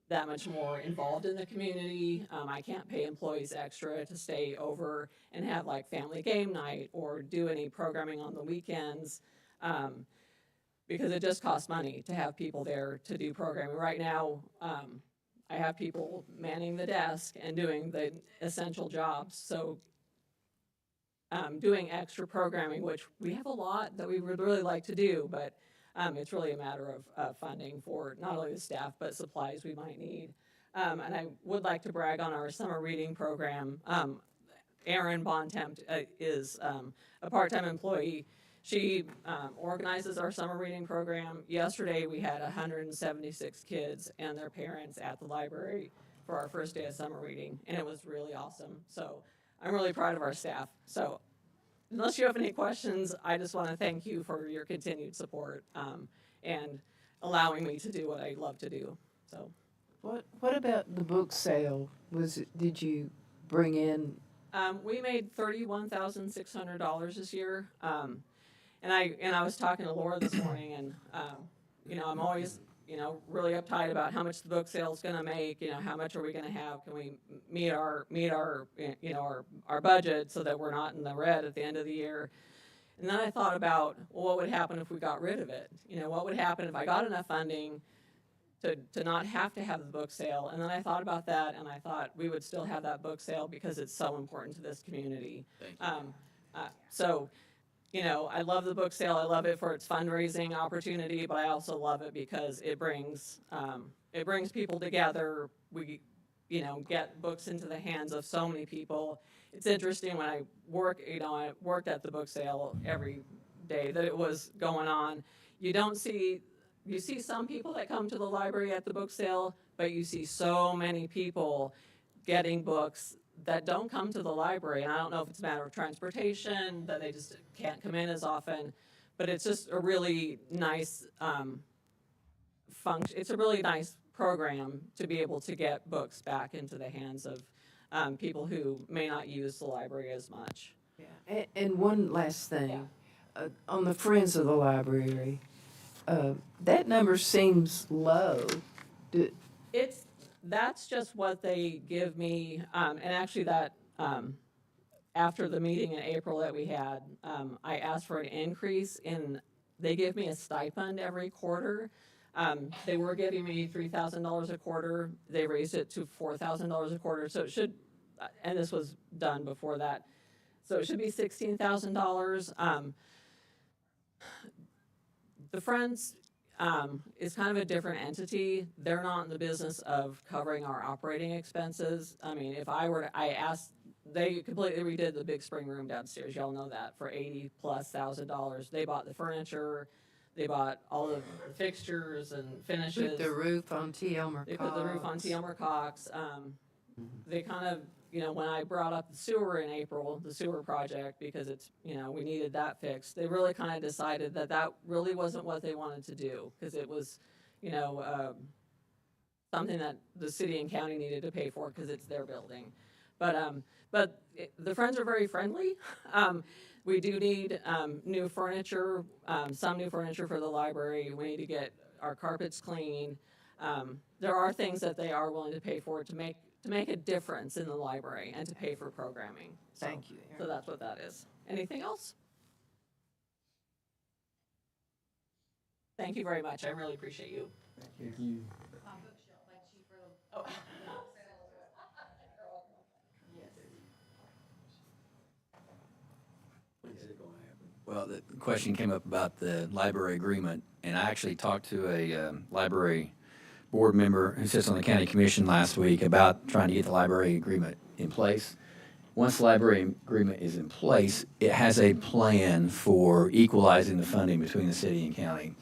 that much more involved in the community. I can't pay employees extra to stay over and have like family game night or do any programming on the weekends, because it just costs money to have people there to do programming. Right now, I have people manning the desk and doing the essential jobs. So doing extra programming, which we have a lot that we would really like to do, but it's really a matter of funding for not only the staff, but supplies we might need. And I would like to brag on our summer reading program. Erin Bontemp is a part-time employee. She organizes our summer reading program. Yesterday, we had 176 kids and their parents at the library for our first day of summer reading, and it was really awesome. So I'm really proud of our staff. So unless you have any questions, I just want to thank you for your continued support and allowing me to do what I love to do. So, What about the book sale? Did you bring in? we made $31,600 this year, and I was talking to Laura this morning, and I'm always really uptight about how much the book sale is going to make. How much are we going to have? Can we meet our budget so that we're not in the red at the end of the year? And then I thought about, well, what would happen if we got rid of it? What would happen if I got enough funding to not have to have the book sale? And then I thought about that, and I thought we would still have that book sale because it's so important to this community. I love the book sale. I love it for its fundraising opportunity, but I also love it because it brings people together. We, get books into the hands of so many people. It's interesting when I worked at the book sale every day that it was going on. You see some people that come to the library at the book sale, but you see so many people getting books that don't come to the library. And I don't know if it's a matter of transportation, that they just can't come in as often, but it's just a really nice function. It's a really nice program to be able to get books back into the hands of people who may not use the library as much. Yeah. And one last thing, on the Friends of the Library, that number seems low. That's just what they give me, and actually that, after the meeting in April that we had, I asked for an increase they give me a stipend every quarter. They were giving me $3,000 a quarter. They raised it to $4,000 a quarter, so it should, and this was done before that, so it should be $16,000. The Friends is kind of a different entity. They're not in the business of covering our operating expenses. I mean, they completely redid the big spring room downstairs. Y'all know that, for $80,000+. They bought the furniture. They bought all of the fixtures and finishes. Put the roof on T. Elmer Cox. They put the roof on T. Elmer Cox. They kind of, when I brought up the sewer in April, the sewer project, because it's, we needed that fixed, they really kind of decided that really wasn't what they wanted to do, because it was, something that the city and county needed to pay for because it's their building. But the Friends are very friendly. We do need new furniture, some new furniture for the library. We need to get our carpets clean. There are things that they are willing to pay for to to make a difference in the library and to pay for programming. So- Thank you. So that's what that is. Anything else? Thank you very much. I really appreciate you. Thank you. Well, the question came up about the library agreement, and I actually talked to a library board member who sits on the county commission last week about trying to get the library agreement in place. Once the library agreement is in place, it has a plan for equalizing the funding between the city and county.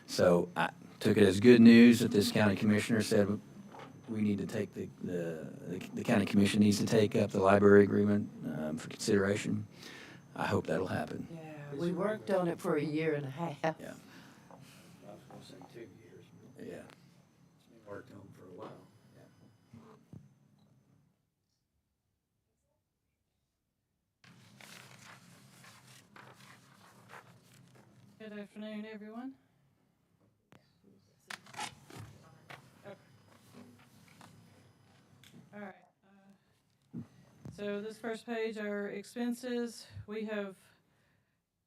So I took it as good news that this county commissioner said we need to take the county commission needs to take up the library agreement for consideration. I hope that'll happen. Yeah, we worked on it for a year and a half. Yeah. I was gonna say 2 years. Yeah. It's been worked on for a while. Good afternoon, everyone. All right. So this first page are expenses. We have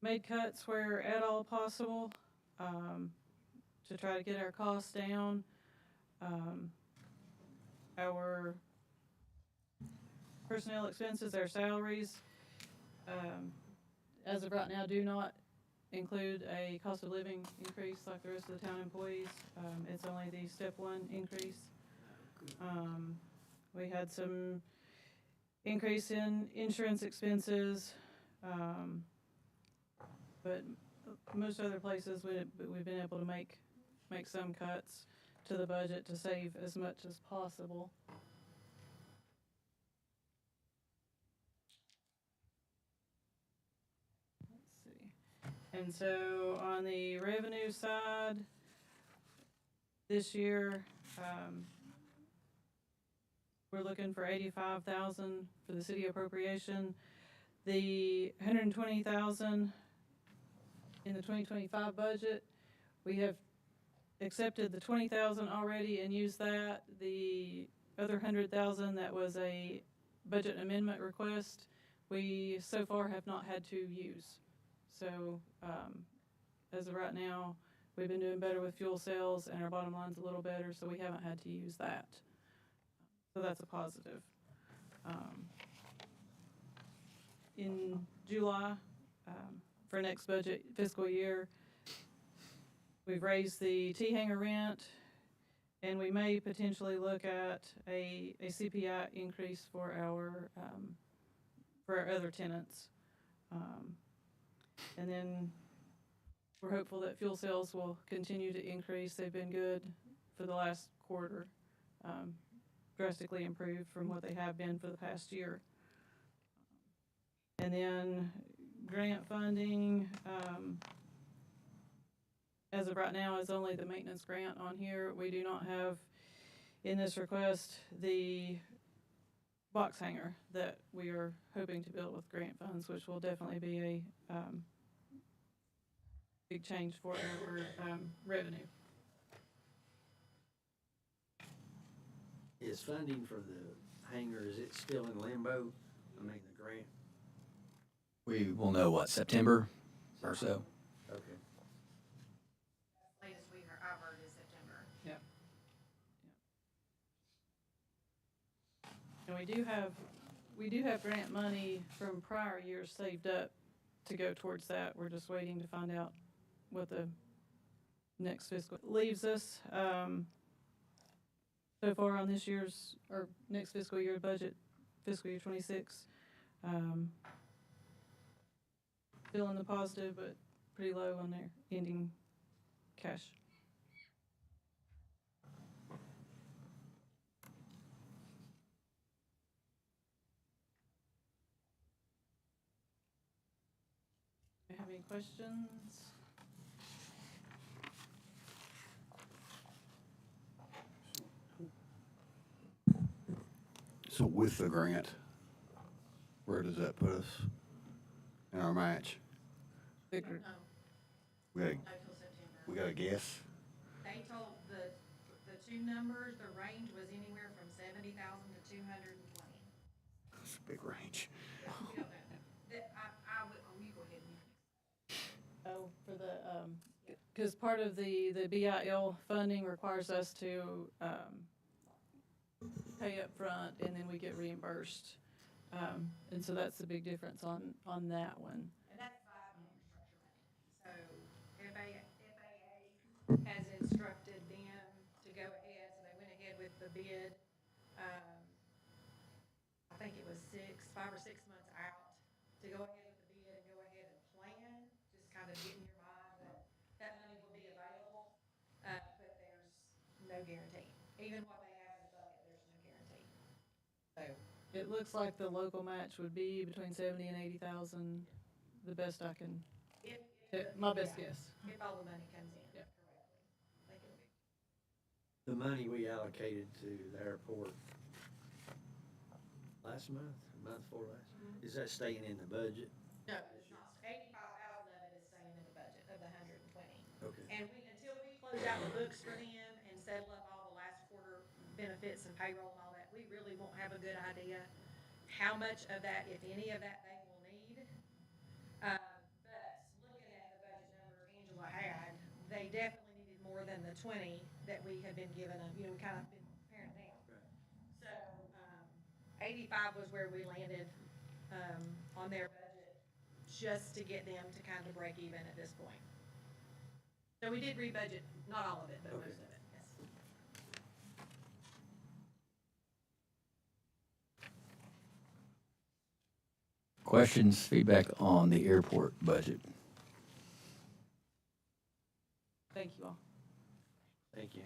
made cuts where at all possible to try to get our costs down. Our personnel expenses, our salaries, as of right now, do not include a cost of living increase like the rest of the town employees. It's only the step one increase. We had some increase in insurance expenses, but most other places we've been able to make some cuts to the budget to save as much as possible. And so on the revenue side, this year, we're looking for $85,000 for the city appropriation. The $120,000 in the 2025 budget, we have accepted the $20,000 already and used that. The other $100,000 that was a budget amendment request, we so far have not had to use. So as of right now, we've been doing better with fuel sales and our bottom line's a little better, so we haven't had to use that. So that's a positive. In July, for next budget fiscal year, we've raised the T-hanger rent, and we may potentially look at a CPI increase for our other tenants. And then we're hopeful that fuel sales will continue to increase. They've been good for the last quarter, drastically improved from what they have been for the past year. And then grant funding, as of right now, is only the maintenance grant on here. We do not have in this request the box hanger that we are hoping to build with grant funds, which will definitely be a big change for our revenue. Is funding for the hangar, is it still in limbo? I mean, the grant? We will know, what, September or so? Okay. Latest I've heard is September. Yeah. And we do have grant money from prior years saved up to go towards that. We're just waiting to find out what the next fiscal leaves us. So far on this year's, or next fiscal year budget, fiscal year 26, still in the positive, but pretty low on their ending cash. Do you have any questions? So with the grant, where does that put us in our match? We got, Until September. we got a guess? They told the two numbers, the range was anywhere from 70,000 to 220. That's a big range. We don't know. You go ahead. Oh, for the, because part of the BIL funding requires us to pay up front and then we get reimbursed. And so that's the big difference on that one. And that's infrastructure money. So FAA has instructed them to go ahead, so they went ahead with the bid. I think it was 5 or 6 months out to go ahead with the bid and go ahead and plan, just kind of get in your mind that that money will be available. But there's no guarantee. Even what they have in the bucket, there's no guarantee. So It looks like the local match would be between 70 and 80,000, the best I can, my best guess. if all the money comes in Yeah. correctly, I think it'll be. The money we allocated to the airport last month, month before last, is that staying in the budget? No, it's not. 85,000 of it is staying in the budget of the 120. Okay. And until we close out the books for them and settle up all the last quarter benefits and payroll and all that, we really won't have a good idea how much of that, if any of that, they will need. But looking at the budget numbers Angela had, they definitely needed more than the 20 that we have been given them. We kind of been paring down. So 85 was where we landed on their budget, just to get them to kind of break even at this point. So we did rebudget, not all of it, but most of it, yes. Questions, feedback on the airport budget? Thank you all. Thank you.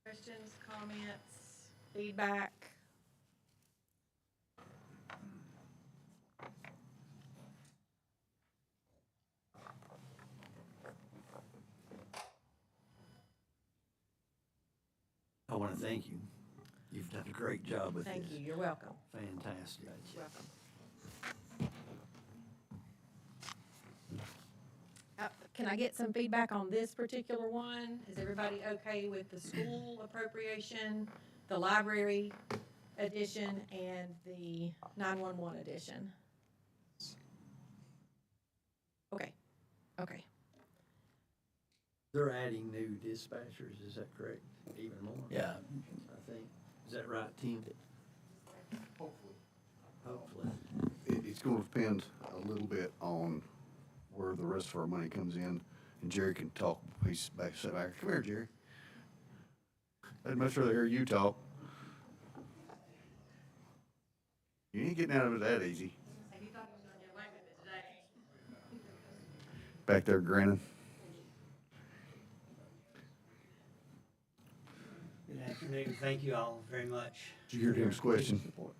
Questions, comments, feedback? I want to thank you. You've done a great job with this. Thank you, you're welcome. Fantastic. You're welcome. Can I get some feedback on this particular one? Is everybody okay with the school appropriation, the library addition, and the 911 addition? Okay, okay. They're adding new dispatchers, is that correct? Even more? Yeah. I think. Is that right, Tim? Hopefully. Hopefully. It's gonna depend a little bit on where the rest of our money comes in, and Jerry can talk, he's back, sit back, come here, Jerry. I'd much rather hear you talk. You ain't getting out of it that easy. You thought you was gonna get away with it today. Back there grinning. Good afternoon. Thank you all very much. Did you hear Tim's question? Did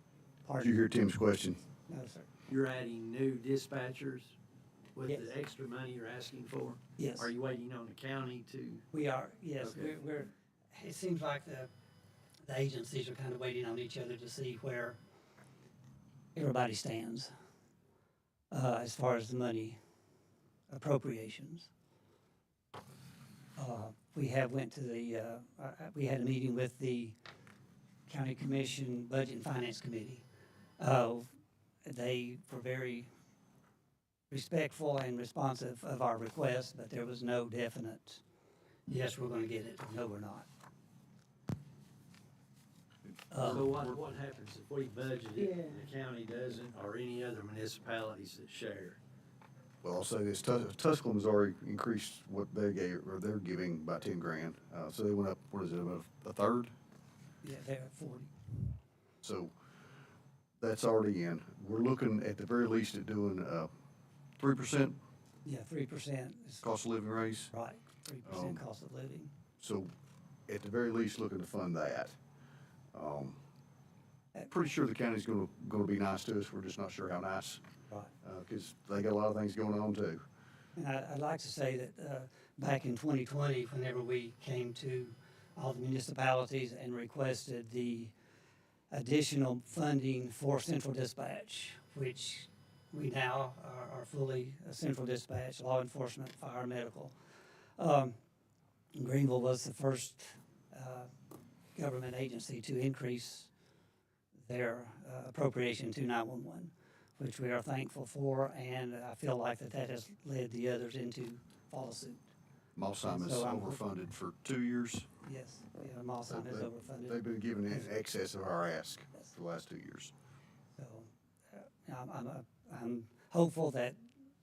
Pardon? you hear Tim's question? No, sir. You're adding new dispatchers with Yes. the extra money you're asking for? Yes. Are you waiting on the county to? We are, yes. Okay. It seems like the agencies are kind of waiting on each other to see where everybody stands as far as the money appropriations. We went to we had a meeting with the County Commission Budget and Finance Committee. They were very respectful and responsive of our request, but there was no definite, yes, we're gonna get it, no, we're not. So what happens if we budget it and the county doesn't, or any other municipalities that share? Well, I'll say this, Tusculum's already increased what they gave, or they're giving about 10 grand. So they went up, what is it, about a third? Yeah, they're at 40. So that's already in. We're looking at the very least at doing 3% Yeah, 3% is, cost of living raise. right, 3% cost of living. So at the very least, looking to fund that. Pretty sure the county's gonna be nice to us. We're just not sure how nice, Right. because they got a lot of things going on too. And I'd like to say that back in 2020, whenever we came to all the municipalities and requested the additional funding for central dispatch, which we now are fully a central dispatch, law enforcement, fire, medical. Greenville was the first government agency to increase their appropriation to 911, which we are thankful for, and I feel like that has led the others into follow suit. Mossheim is So I'm- overfunded for 2 years. Yes, yeah, Mossheim is overfunded. They've been given in excess of our ask for the last 2 years. So I'm hopeful that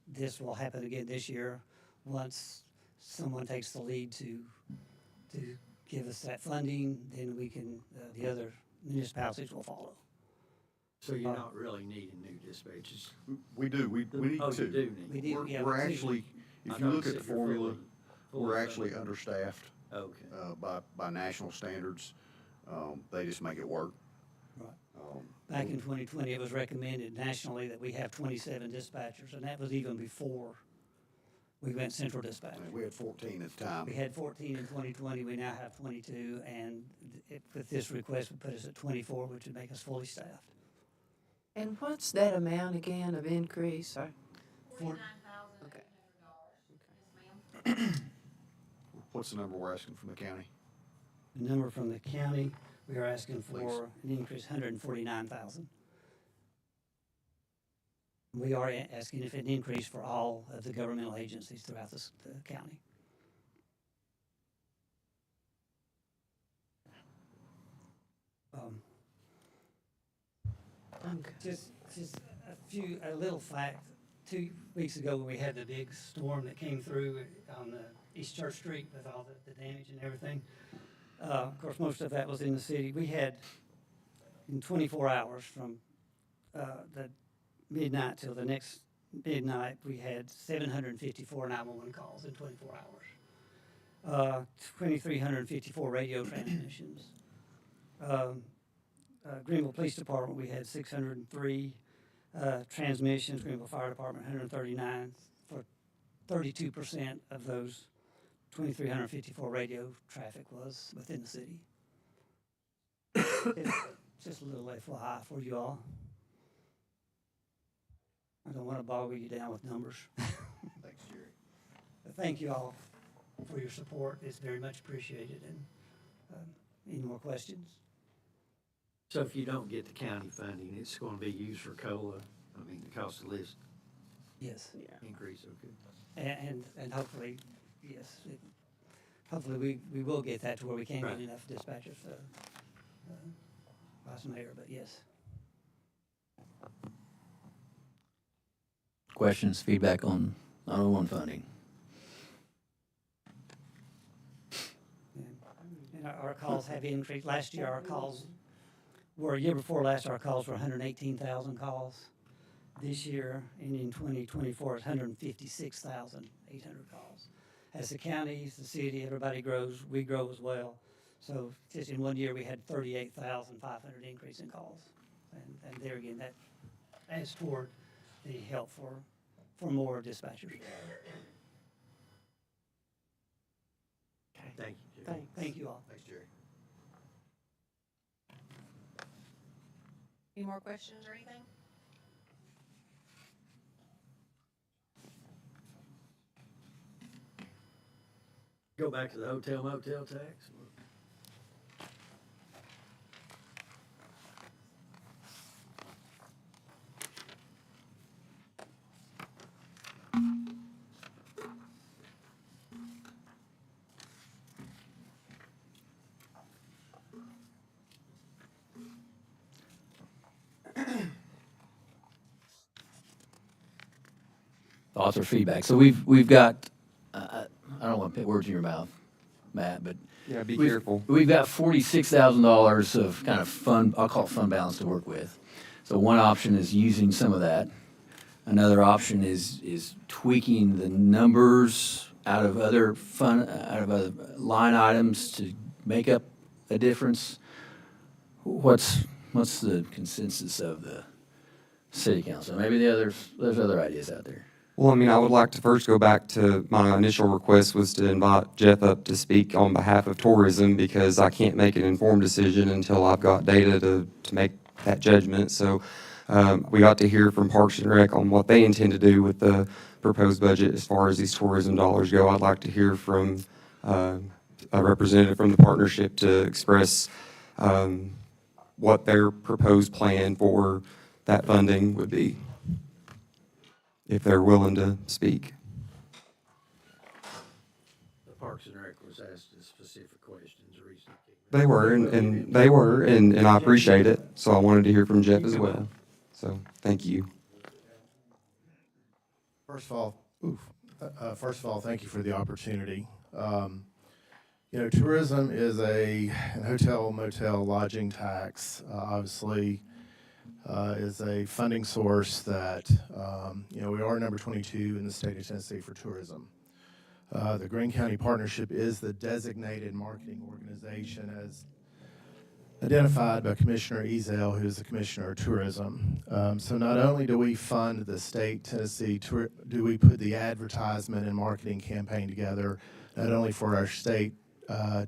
this will happen again this year, once someone takes the lead to give us that funding, then we can, the other municipalities will follow. So you're not really needing new dispatches? We do, we need Oh, two. you do need. We do, yeah. We're we do. actually, I if you thought look you at the said you're formula, fully we're actually funded. understaffed Okay. by national standards. They just make it work. Right. Um, Back in 2020, it was recommended nationally that we have 27 dispatchers, and that was even before we went central dispatch. We had 14 at the time. We had 14 in 2020, we now have 22, and with this request would put us at 24, which would make us fully staffed. And what's that amount again of increase? Sorry. Okay. What's the number we're asking from the county? The number from the county, we are asking for an increase, 149,000. We are asking if an increase for all of the governmental agencies throughout the county. I'm good. Just a little fact. 2 weeks ago, when we had the big storm that came through on East Church Street with all the damage and everything, of course, most of that was in the city. We had, in 24 hours from the midnight till the next midnight, we had 754 911 calls in 24 hours. 2,354 radio transmissions. Greenville Police Department, we had 603 transmissions. Greenville Fire Department, 139. For 32% of those 2,354 radio traffic was within the city. Just a little FYI for you all. I don't want to bog you down with numbers. Thanks, Jerry. But thank you all for your support. It's very much appreciated. And any more questions? So if you don't get the county funding, it's going to be used for COLA, I mean, the cost of living Yes. increase, okay? And hopefully, yes, hopefully we will get that to where we can get Right. enough dispatchers, Vice Mayor, but yes. Questions, feedback on 911 funding? And our calls have increased. Last year, our calls were, year before last, our calls were 118,000 calls. This year, and in 2024, it's 156,800 calls. As the counties, the city, everybody grows, we grow as well. So just in 1 year, we had 38,500 increase in calls. And there again, that adds toward the help for more dispatchers. Thank you, Jerry. Thank you all. Thanks, Jerry. Any more questions or anything? Go back to the hotel motel tax. Thoughts or feedback? So we've got, I don't want to put words in your mouth, Matt, but Yeah, be we've- careful. We've got $46,000 of kind of fund, I'll call it fund balance to work with. So one option is using some of that. Another option is tweaking the numbers out of other other line items to make up a difference. What's the consensus of the city council? Maybe there's other ideas out there. Well, I mean, I would like to first go back to my initial request was to invite Jeff up to speak on behalf of tourism because I can't make an informed decision until I've got data to make that judgment. So we got to hear from Parks and Rec on what they intend to do with the proposed budget as far as these tourism dollars go. I'd like to hear from a representative from the partnership to express what their proposed plan for that funding would be, if they're willing to speak. The Parks and Rec was asked specific questions recently. They were, and I appreciate it, so I wanted to hear from Jeff as well. So, thank you. First of all, thank you for the opportunity. Tourism is a hotel, motel, lodging tax, obviously, is a funding source that, we are number 22 in the state of Tennessee for tourism. The Greene County Partnership is the designated marketing organization as identified by Commissioner Ezell, who is the Commissioner of Tourism. So not only do we fund the state Tennessee, do we put the advertisement and marketing campaign together, not only for our state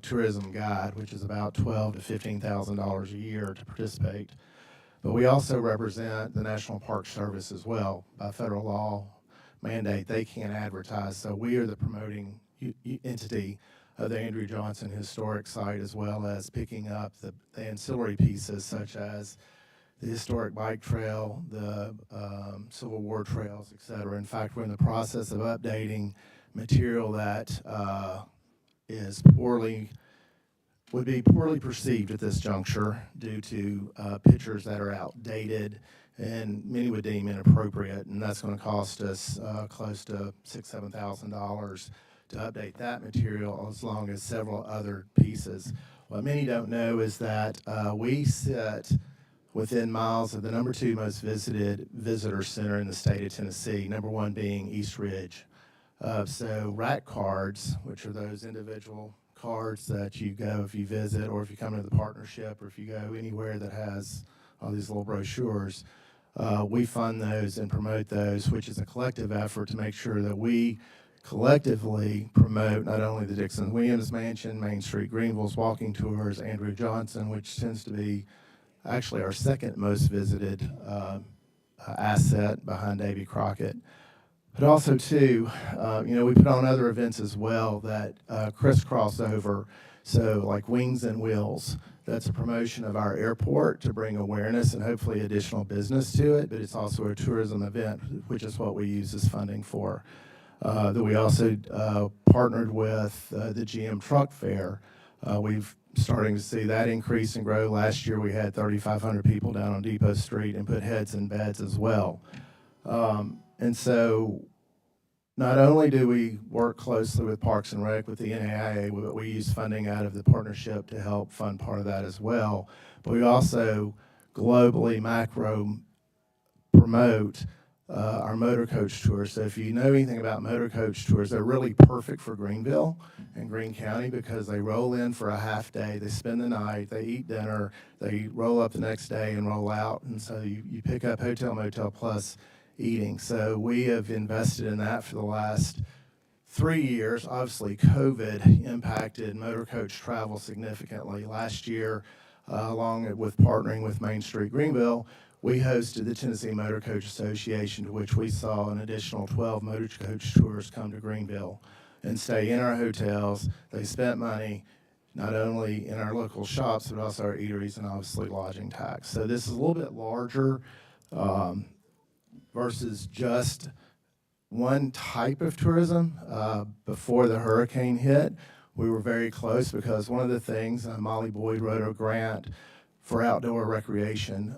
tourism guide, which is about $12,000 to $15,000 a year to participate, but we also represent the National Park Service as well. By federal law mandate, they can't advertise, so we are the promoting entity of the Andrew Johnson Historic Site, as well as picking up the ancillary pieces such as the historic bike trail, the Civil War trails, et cetera. In fact, we're in the process of updating material that would be poorly perceived at this juncture due to pictures that are outdated and many would deem inappropriate, and that's going to cost us close to $6,000 to $7,000 to update that material, as long as several other pieces. What many don't know is that we sit within miles of the number 2 most visited visitor center in the state of Tennessee, number 1 being East Ridge. So RAC cards, which are those individual cards that you go if you visit, or if you come to the partnership, or if you go anywhere that has all these little brochures, we fund those and promote those, which is a collective effort to make sure that we collectively promote not only the Dixon Williams Mansion, Main Street Greenville's walking tours, Andrew Johnson, which tends to be actually our second most visited asset behind Davy Crockett. But also, too, we put on other events as well that crisscross over. So like Wings and Wheels, that's a promotion of our airport to bring awareness and hopefully additional business to it, but it's also a tourism event, which is what we use this funding for. That we also partnered with the GM Truck Fair. We've starting to see that increase and grow. Last year we had 3,500 people down on Depot Street and put heads in beds as well. And so not only do we work closely with Parks and Rec, with the NAIA, but we use funding out of the partnership to help fund part of that as well. But we also globally macro promote our motor coach tours. So if you know anything about motor coach tours, they're really perfect for Greenville and Greene County because they roll in for a half day, they spend the night, they eat dinner, they roll up the next day and roll out. And so you pick up hotel, motel plus eating. So we have invested in that for the last 3 years. Obviously, COVID impacted motor coach travel significantly. Last year, along with partnering with Main Street Greenville, we hosted the Tennessee Motor Coach Association, to which we saw an additional 12 motor coach tours come to Greenville and stay in our hotels. They spent money not only in our local shops, but also our eateries and obviously lodging tax. So this is a little bit larger versus just one type of tourism. Before the hurricane hit, we were very close because one of the things, Molly Boyd wrote a grant for outdoor recreation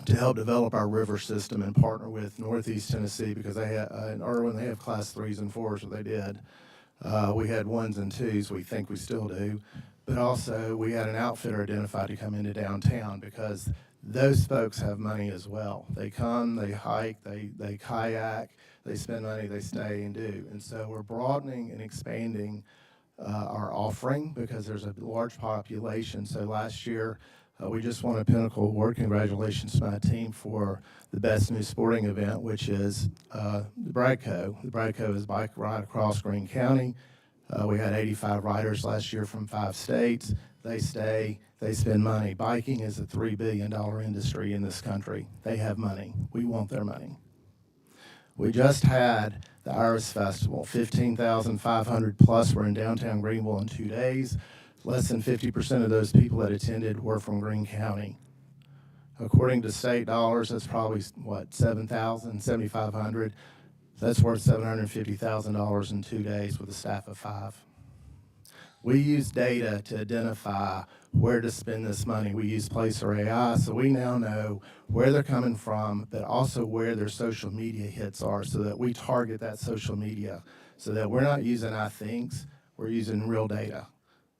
to help develop our river system and partner with Northeast Tennessee because they had, in Irwin, they have class 3s and 4s, so they did. We had 1s and 2s, we think we still do. But also, we had an outfitter identified to come into downtown because those folks have money as well. They come, they hike, they kayak, they spend money, they stay and do. And so we're broadening and expanding our offering because there's a large population. So last year, We just won a Pinnacle Award. Congratulations to my team for the best new sporting event, which is the Bradco. The Bradco is bike ride across Greene County. We had 85 riders last year from 5 states. They stay, they spend money. Biking is a $3 billion industry in this country. They have money. We want their money. We just had the Iris Festival. 15,500 plus were in downtown Greenville in 2 days. Less than 50% of those people that attended were from Greene County. According to state dollars, that's probably, what, 7,000, 7,500. That's worth $750,000 in 2 days with a staff of 5. We use data to identify where to spend this money. We use Placer AI, so we now know where they're coming from, but also where their social media hits are, so that we target that social media, so that we're not using I thinks, we're using real data.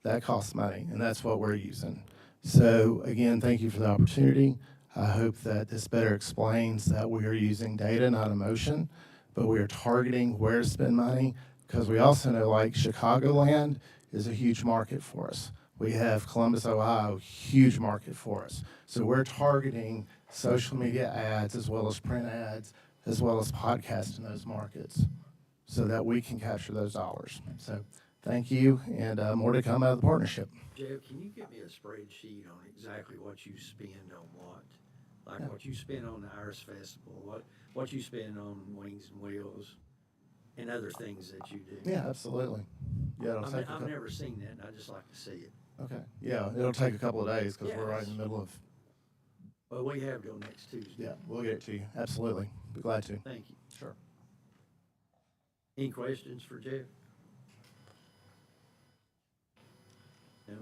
That costs money, and that's what we're using. So again, thank you for the opportunity. I hope that this better explains that we are using data, not emotion, but we are targeting where to spend money, because we also know, like, Chicagoland is a huge market for us. We have Columbus, Ohio, huge market for us. So we're targeting social media ads as well as print ads, as well as podcasts in those markets, so that we can capture those dollars. So thank you, and more to come out of the partnership. Jeff, can you give me a spreadsheet on exactly what you spend on what? Like what you spend on the Iris Festival, what you spend on Wings and Wheels, and other things that you do? Yeah, absolutely. Yeah, it'll take I've never seen that, and I'd just like to see it. Okay, yeah, it'll take a couple of days, because we're right in the middle of, Well, we have till next Tuesday. yeah, we'll get it to you, absolutely. Be glad to. Thank you. Sure. Any questions for Jeff? No?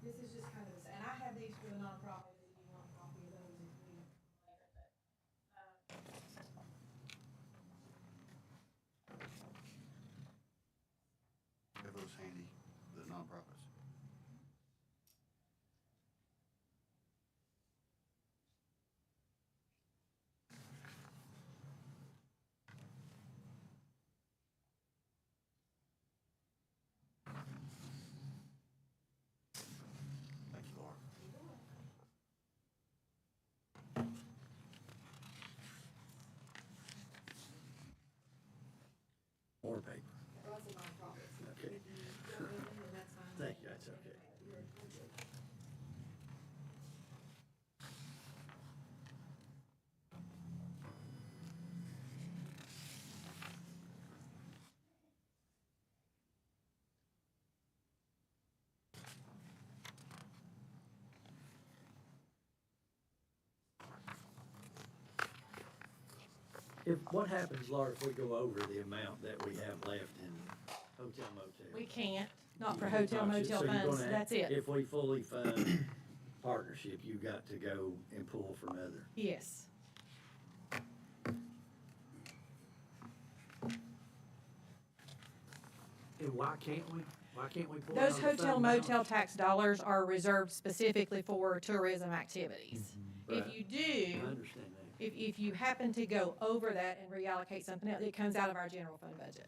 This is just kind of, and I have these for the nonprofits, if you want a copy of those. Have those handy, the nonprofits. Thank you, Laura. More paper. Okay. Thank you, that's okay. What happens, Laura, if we go over the amount that we have left in hotel motel? We can't, not for hotel motel So you're funds, gonna- that's it. If we fully fund partnership, you got to go and pull from other. Yes. And why can't we? Why can't we pull? Those out of the hotel fund balance? motel tax dollars are reserved specifically for tourism activities. If Right. you I do, understand that. if you happen to go over that and reallocate something else, it comes out of our general fund budget.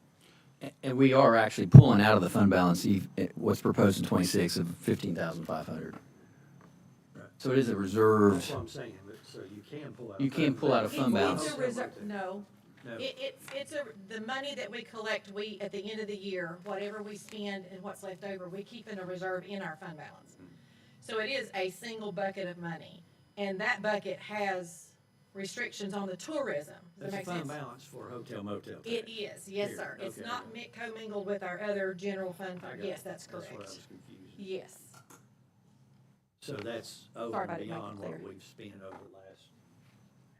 And we are actually pulling out of the fund balance what's proposed in 26 of 15,500. Right. So it is a reserved. That's what I'm saying, but so you can pull out. You can pull out of fund balance. It's a reserve, no. No. It's the money that we collect, at the end of the year, whatever we spend and what's left over, we keep in a reserve in our fund balance. So it is a single bucket of money, and that bucket has restrictions on the tourism. Does that That's a make fund sense? balance for hotel motel. It tax. is, yes, Here, sir. It's okay. not commingled with our other general fund. I got Yes, it. that's That's correct. what I was confused. Yes. So that's over Sorry if I and didn't make it beyond what clear. we've spent over the last,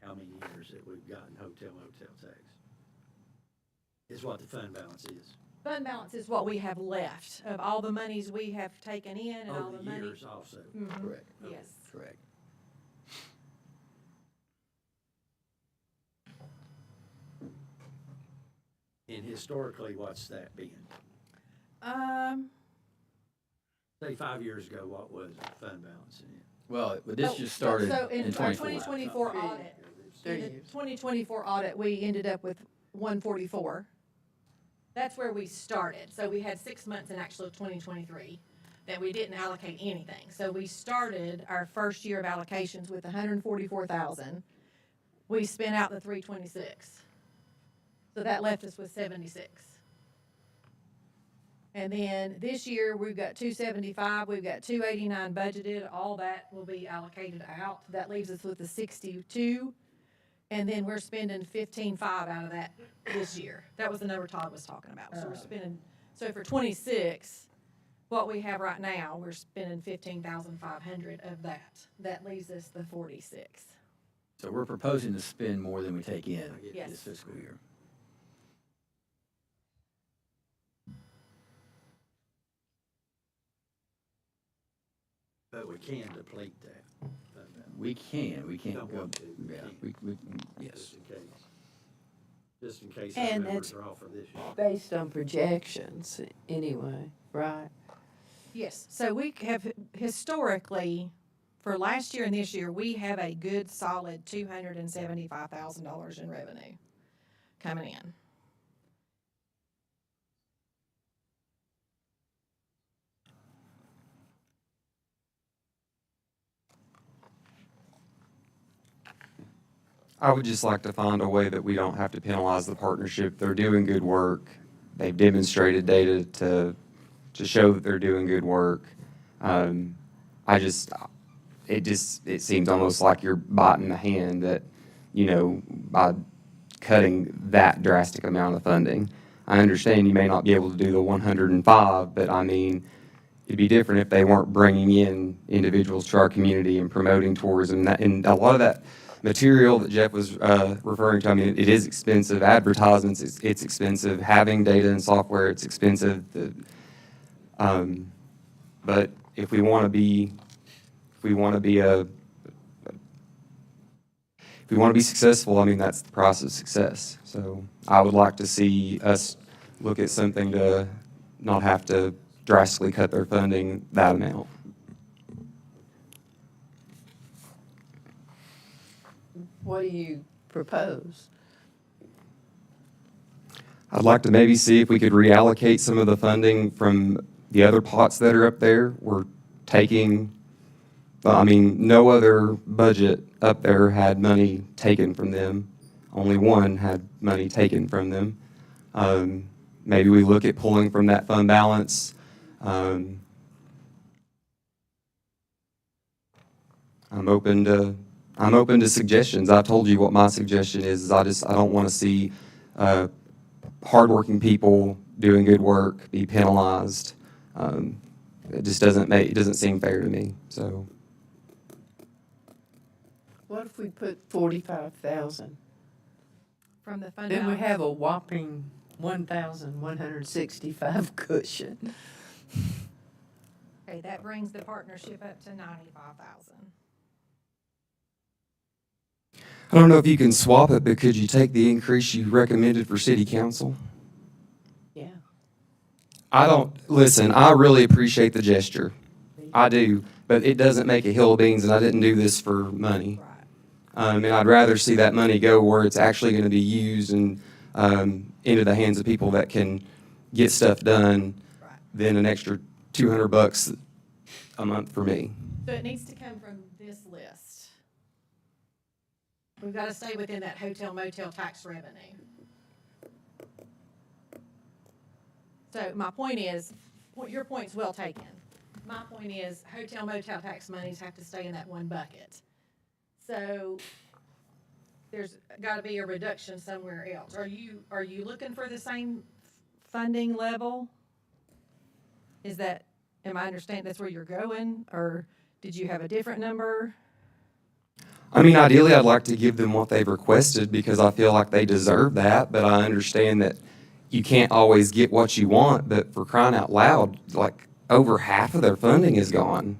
how many years that we've gotten hotel motel tax? Is what the fund balance is. Fund balance is what we have left of all the monies we have taken in and all Over the the money. years also. Mhm. Correct. Okay. Yes. Correct. And historically, what's that been? Um, Say 5 years ago, what was the fund balance in it? Well, but this Oh, just started so in our 24. 2024 audit, in the years. 2024 audit, we ended up with 144. That's where we started. So we had 6 months in actual 2023 that we didn't allocate anything. So we started our first year of allocations with 144,000. We spent out the 326. So that left us with 76. And then this year, we've got 275, we've got 289 budgeted, all that will be allocated out. That leaves us with the 62. And then we're spending 15.5 out of that this year. That was the number Todd was talking about. So we're spending, so for 26, what we have right now, we're spending 15,500 of that. That leaves us the 46. So we're proposing to spend more than we take in Yes. this fiscal year. But we can deplete that. We can't Don't go, want to. yeah, yes. Just in case And our numbers that's- are off for this year. Based on projections, anyway, right? Yes, so we have historically, for last year and this year, we have a good solid $275,000 in revenue coming in. I would just like to find a way that we don't have to penalize the partnership. They're doing good work. They've demonstrated data to show that they're doing good work. It seems almost like you're biting the hand that, by cutting that drastic amount of funding. I understand you may not be able to do the 105, but I mean, it'd be different if they weren't bringing in individuals to our community and promoting tourism. And a lot of that material that Jeff was referring to, I mean, it is expensive. Advertisements, it's expensive. Having data and software, it's expensive. But if we want to be successful, I mean, that's the price of success. So I would like to see us look at something to not have to drastically cut their funding that amount. What do you propose? I'd like to maybe see if we could reallocate some of the funding from the other pots that are up there. We're taking, I mean, no other budget up there had money taken from them. Only one had money taken from them. Maybe we look at pulling from that fund balance. I'm open to suggestions. I told you what my suggestion is I don't want to see hardworking people doing good work be penalized. It just doesn't seem fair to me. So What if we put 45,000? From the fund Then we balance. have a whopping 1,165 cushion. Okay, that brings the partnership up to 95,000. I don't know if you can swap it, but could you take the increase you recommended for city council? Yeah. Listen, I really appreciate the gesture. I do, but it doesn't make a hill of beans, and I didn't do this for money. Right. And I'd rather see that money go where it's actually going to be used and into the hands of people that can get stuff done Right. than an extra $200 a month for me. So it needs to come from this list. We've got to stay within that hotel motel tax revenue. So my point is, your point's well taken. My point is, hotel motel tax monies have to stay in that one bucket. So there's got to be a reduction somewhere else. Are you looking for the same funding level? Am I understanding that's where you're going, or did you have a different number? I mean, ideally, I'd like to give them what they've requested because I feel like they deserve that, but I understand that you can't always get what you want, but for crying out loud, like over half of their funding is gone.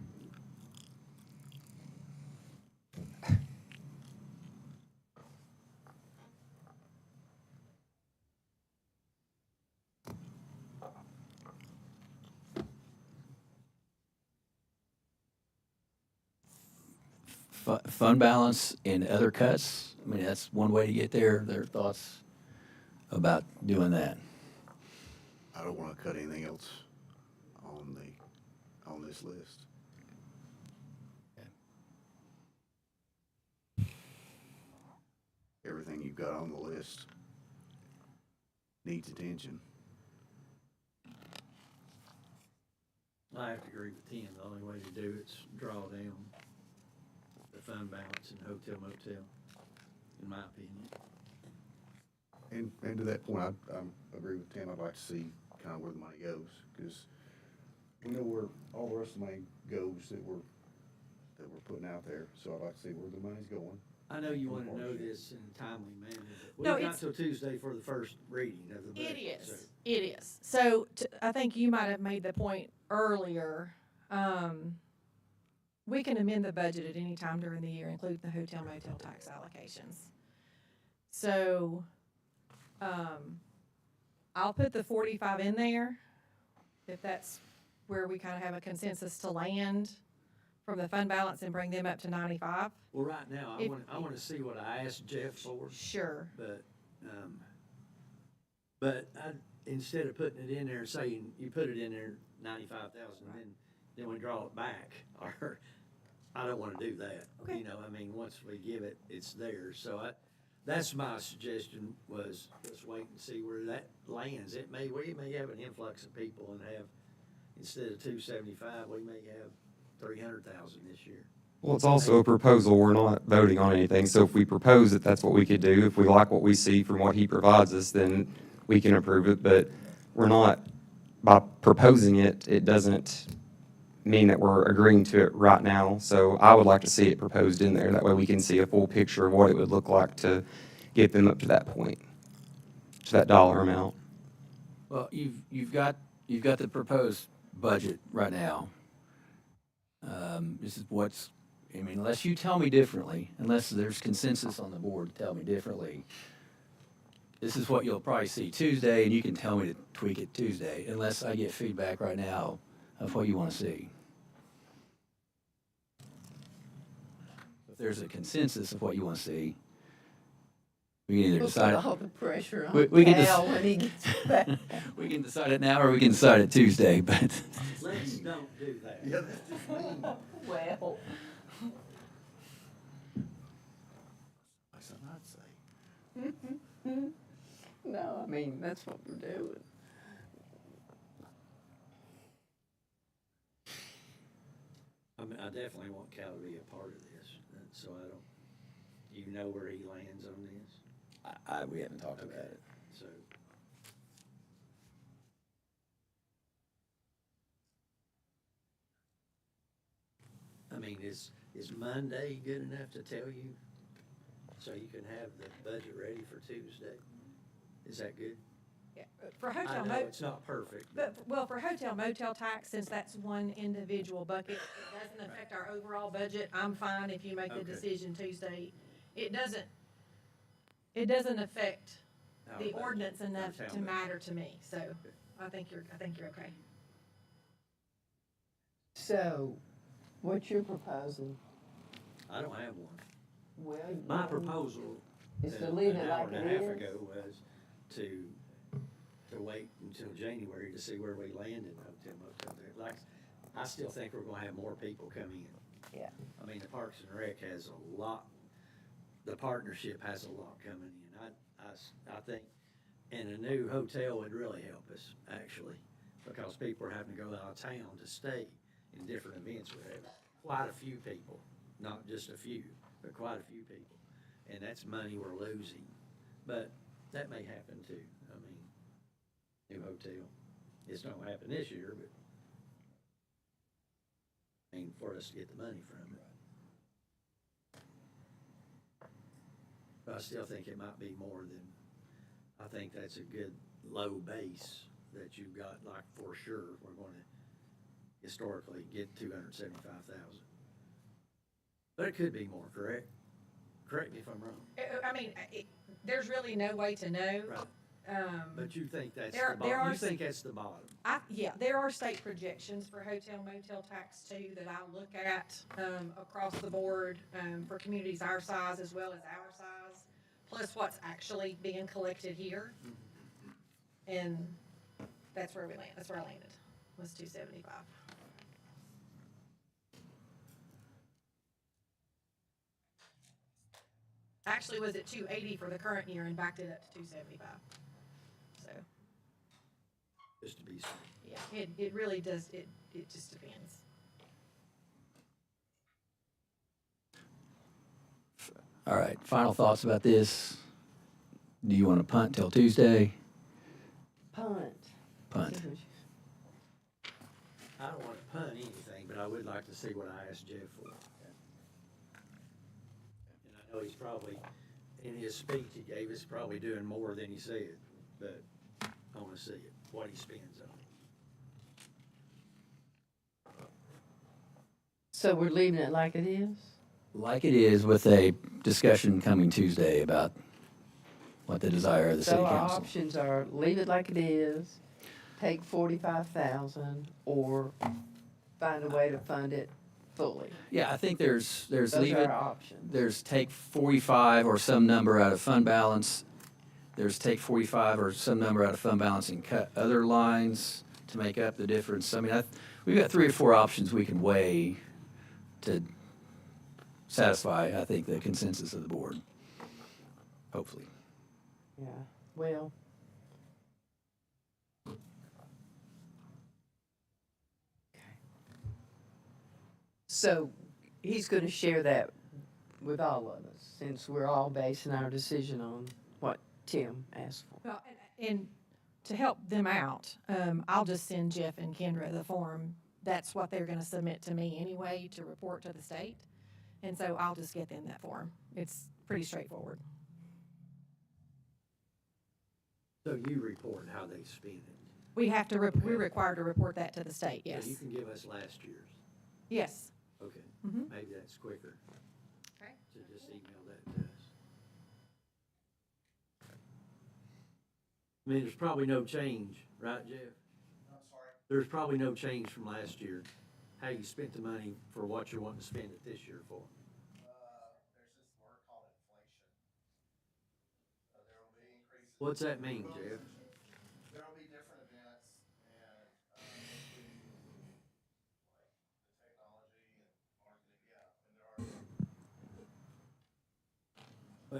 fund balance and other cuts? I mean, that's one way to get there. Their thoughts about doing that? I don't wanna cut anything else on this list. Everything you've got on the list needs attention. I have to agree with Tim. The only way to do it's draw down the fund balance in hotel motel, in my opinion. And to that point, I agree with Tim. I'd like to see kind of where the money goes, because we know where all the rest of the money goes that we're putting out there. So I'd like to see where the money's going. I know you want to know this in a timely manner, but No, we've got it's- till Tuesday for the first reading of the budget. It so- is. It is. So I think you might have made the point earlier. We can amend the budget at any time during the year, including the hotel motel tax allocations. So, I'll put the 45 in there, if that's where we kind of have a consensus to land from the fund balance and bring them up to 95. Well, right now, If- I want to see what I asked Jeff for, Sure. but instead of putting it in there, saying, you put it in there, 95,000, then we draw it back, or, I don't want to do that. Okay. You know, I mean, once we give it, it's theirs, so that's my suggestion was, let's wait and see where that lands. We may have an influx of people and have, instead of 275, we may have 300,000 this year. Well, it's also a proposal. We're not voting on anything. So if we propose it, that's what we could do. If we like what we see from what he provides us, then we can approve it. But we're not, by proposing it, it doesn't mean that we're agreeing to it right now. So I would like to see it proposed in there. That way we can see a full picture of what it would look like to get them up to that point, to that dollar amount. Well, you've got the proposed budget right now. This is what's, I mean, unless you tell me differently, unless there's consensus on the board to tell me differently, this is what you'll probably see Tuesday, and you can tell me to tweak it Tuesday, unless I get feedback right now of what you want to see. If there's a consensus of what you want to see, we can either We'll decide. put all the pressure We on can Cal when he gets back. We can decide it now, or we can decide it Tuesday, but. Let's don't do that. Yeah, that's just me. Well, That's something I'd say. no, I mean, that's what we're doing. I mean, I definitely want Cal to be a part of this, so you know where he lands on this, We haven't talked about it. so. I mean, is Monday good enough to tell you, so you can have the budget ready for Tuesday? Is that good? Yeah. For I hotel know motel. it's not perfect, But, well, for hotel motel tax, since that's one individual bucket, it doesn't affect our overall budget. I'm fine if you make the Okay. decision Tuesday. It doesn't affect Our the budget, ordinance enough our to town budget. matter to me, so I think you're okay. So, what you're proposing? I don't have one. Well, My you- proposal is to leave it an like hour and a it half is? ago was to wait until January to see where we land in hotel motel there. Like, I still think we're gonna have more people come in. Yeah. I mean, the Parks and Rec has a lot, the partnership has a lot coming in. I think, and a new hotel would really help us, actually, because people are having to go out of town to stay in different events. We have quite a few people, not just a few, but quite a few people. And that's money we're losing. But that may happen too. I mean, new hotel. It's not gonna happen this year, but I mean, for us to get the money from it. But I still think it might be more than, I think that's a good low base that you've got, like, for sure, we're gonna historically get 275,000. But it could be more, correct? Correct me if I'm wrong. I mean, there's really no way to know. Right. But you think that's There- the there bottom? are You think that's the bottom? Yeah, there are state projections for hotel motel tax too that I look at, across the board, for communities our size as well as our size, plus what's actually being collected here. And that's where we land, that's where I landed, was 275. Actually was at 280 for the current year and backed it up to 275. So, Just to be safe. yeah, it really does, it just depends. All right, final thoughts about this. Do you want to punt till Tuesday? Punt. Punt. I don't want to punt anything, but I would like to see what I asked Jeff for. And I know he's probably, in his speech he gave us, probably doing more than he said, but I want to see it, what he spends on it. So we're leaving it like it is? Like it is, with a discussion coming Tuesday about what the desire of the city So our council. options are leave it like it is, take 45,000, or find a way to fund it fully. Yeah, I think there's Those leave are it, our options. there's take 45 or some number out of fund balance. There's take 45 or some number out of fund balance and cut other lines to make up the difference. I mean, we've got 3 or 4 options we can weigh to satisfy, I think, the consensus of the board, hopefully. Yeah, well. So he's gonna share that with all of us, since we're all basing our decision on what Tim asked for. Well, and to help them out, I'll just send Jeff and Kendra the form. That's what they're gonna submit to me anyway to report to the state. And so I'll just get them that form. It's pretty straightforward. So you report how they spend it. We have to, we're required to report that to the state, yes. So you can give us last year's. Yes. Okay, Mhm. maybe that's quicker. Okay. So just email that to us. I mean, there's probably no change, right, Jeff? I'm sorry. There's probably no change from last year, how you spent the money for what you're wanting to spend it this year for. There's this word called inflation. So there will be increases. What's that mean, Jeff? There will be different events and, including like the technology and marketing, yeah, and there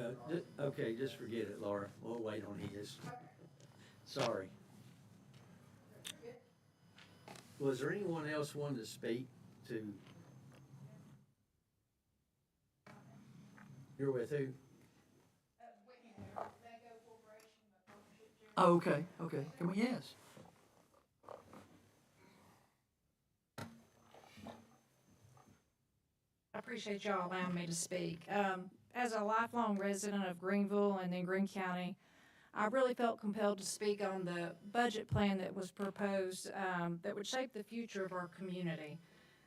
are. Well, okay, just forget it, Laura. We'll wait on his. Sorry. Was there anyone else wanting to speak to? You're with who? Oh, okay, okay. Come on, yes. I appreciate y'all allowing me to speak. As a lifelong resident of Greenville and then Greene County, I really felt compelled to speak on the budget plan that was proposed that would shape the future of our community.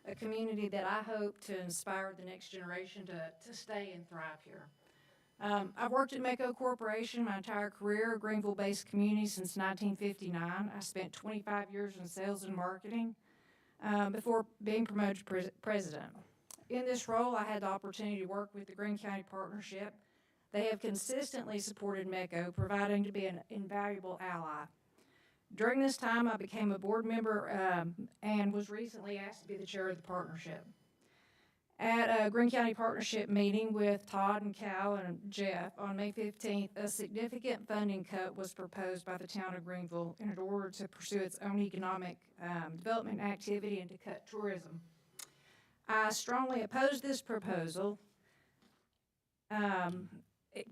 A community that I hope to inspire the next generation to stay and thrive here. I've worked at Mako Corporation my entire career, a Greenville-based community since 1959. I spent 25 years in sales and marketing before being promoted to president. In this role, I had the opportunity to work with the Greene County Partnership. They have consistently supported MECO, providing to be an invaluable ally. During this time, I became a board member and was recently asked to be the chair of the partnership. At a Greene County Partnership meeting with Todd and Cal and Jeff on May 15th, a significant funding cut was proposed by the town of Greenville in order to pursue its own economic development activity and to cut tourism. I strongly oppose this proposal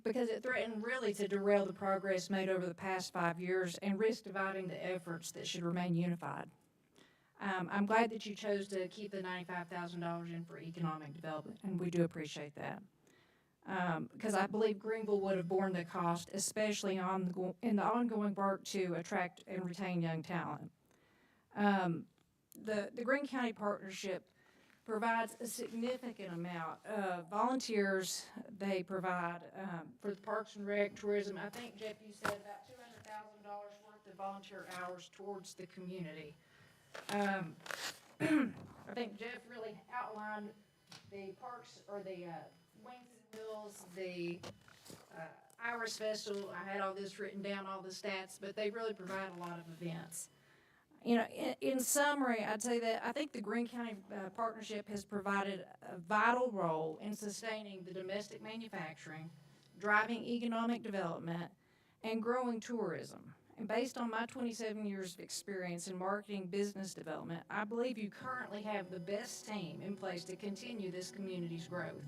because it threatened really to derail the progress made over the past 5 years and risk dividing the efforts that should remain unified. I'm glad that you chose to keep the $95,000 in for economic development, and we do appreciate that. Because I believe Greenville would have borne the cost, especially in the ongoing work to attract and retain young talent. The Greene County Partnership provides a significant amount of volunteers. They provide for the Parks and Rec, tourism. I think, Jeff, you said about volunteer hours towards the community. I think Jeff really outlined the parks, or the Wings and Wheels, the Iris Festival. I had all this written down, all the stats, but they really provide a lot of events. You know, in summary, I'd say that I think the Greene County Partnership has provided a vital role in sustaining the domestic manufacturing, driving economic development, and growing tourism. And based on my 27 years of experience in marketing business development, I believe you currently have the best team in place to continue this community's growth.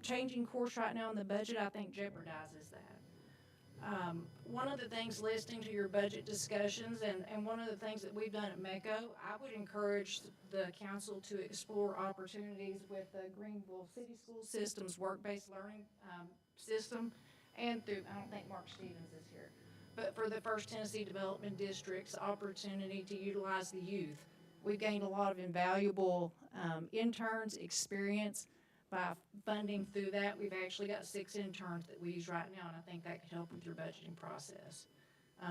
Changing course right now in the budget, I think, jeopardizes that. One of the things, listening to your budget discussions, and one of the things that we've done at MECO, I would encourage the council to explore opportunities with the Greenville City School System's work-based learning system, and through, I don't think Mark Stevens is here, but for the First Tennessee Development District's opportunity to utilize the youth. We've gained a lot of invaluable interns, experience, by funding through that. We've actually got 6 interns that we use right now, and I think that could help with your budgeting process.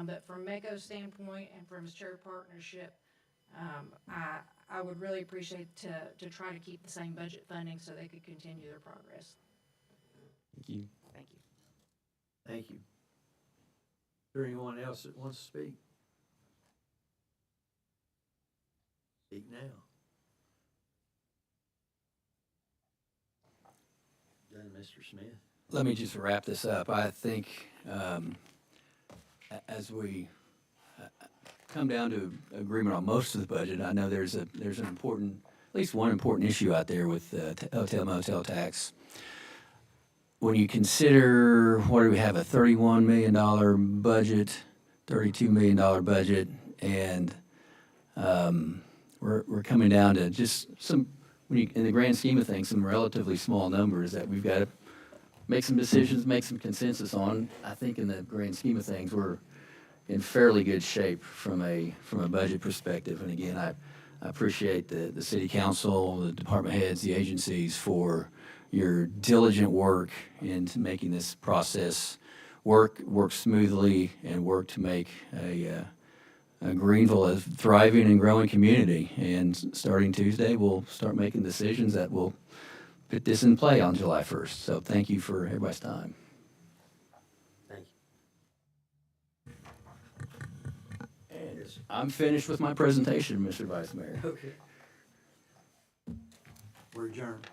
But from MECO's standpoint and from Shared Partnership, I would really appreciate to try to keep the same budget funding so they could continue their progress. Thank you. Thank you. Thank you. Is there anyone else that wants to speak? Speak now. Done, Mr. Smith. Let me just wrap this up. I think as we come down to agreement on most of the budget, I know there's an important, at least one important issue out there with hotel motel tax. When you consider, what do we have, a $31 million budget, $32 million budget, and we're coming down to just some, when you, in the grand scheme of things, some relatively small numbers that we've got to make some decisions, make some consensus on. I think in the grand scheme of things, we're in fairly good shape from a budget perspective. And again, I appreciate the city council, the department heads, the agencies for your diligent work into making this process work smoothly and work to make a Greenville a thriving and growing community. And starting Tuesday, we'll start making decisions that will put this in play on July 1st. So thank you for everybody's time. Thank you. And I'm finished with my presentation, Mr. Vice Mayor. Okay. We're adjourned.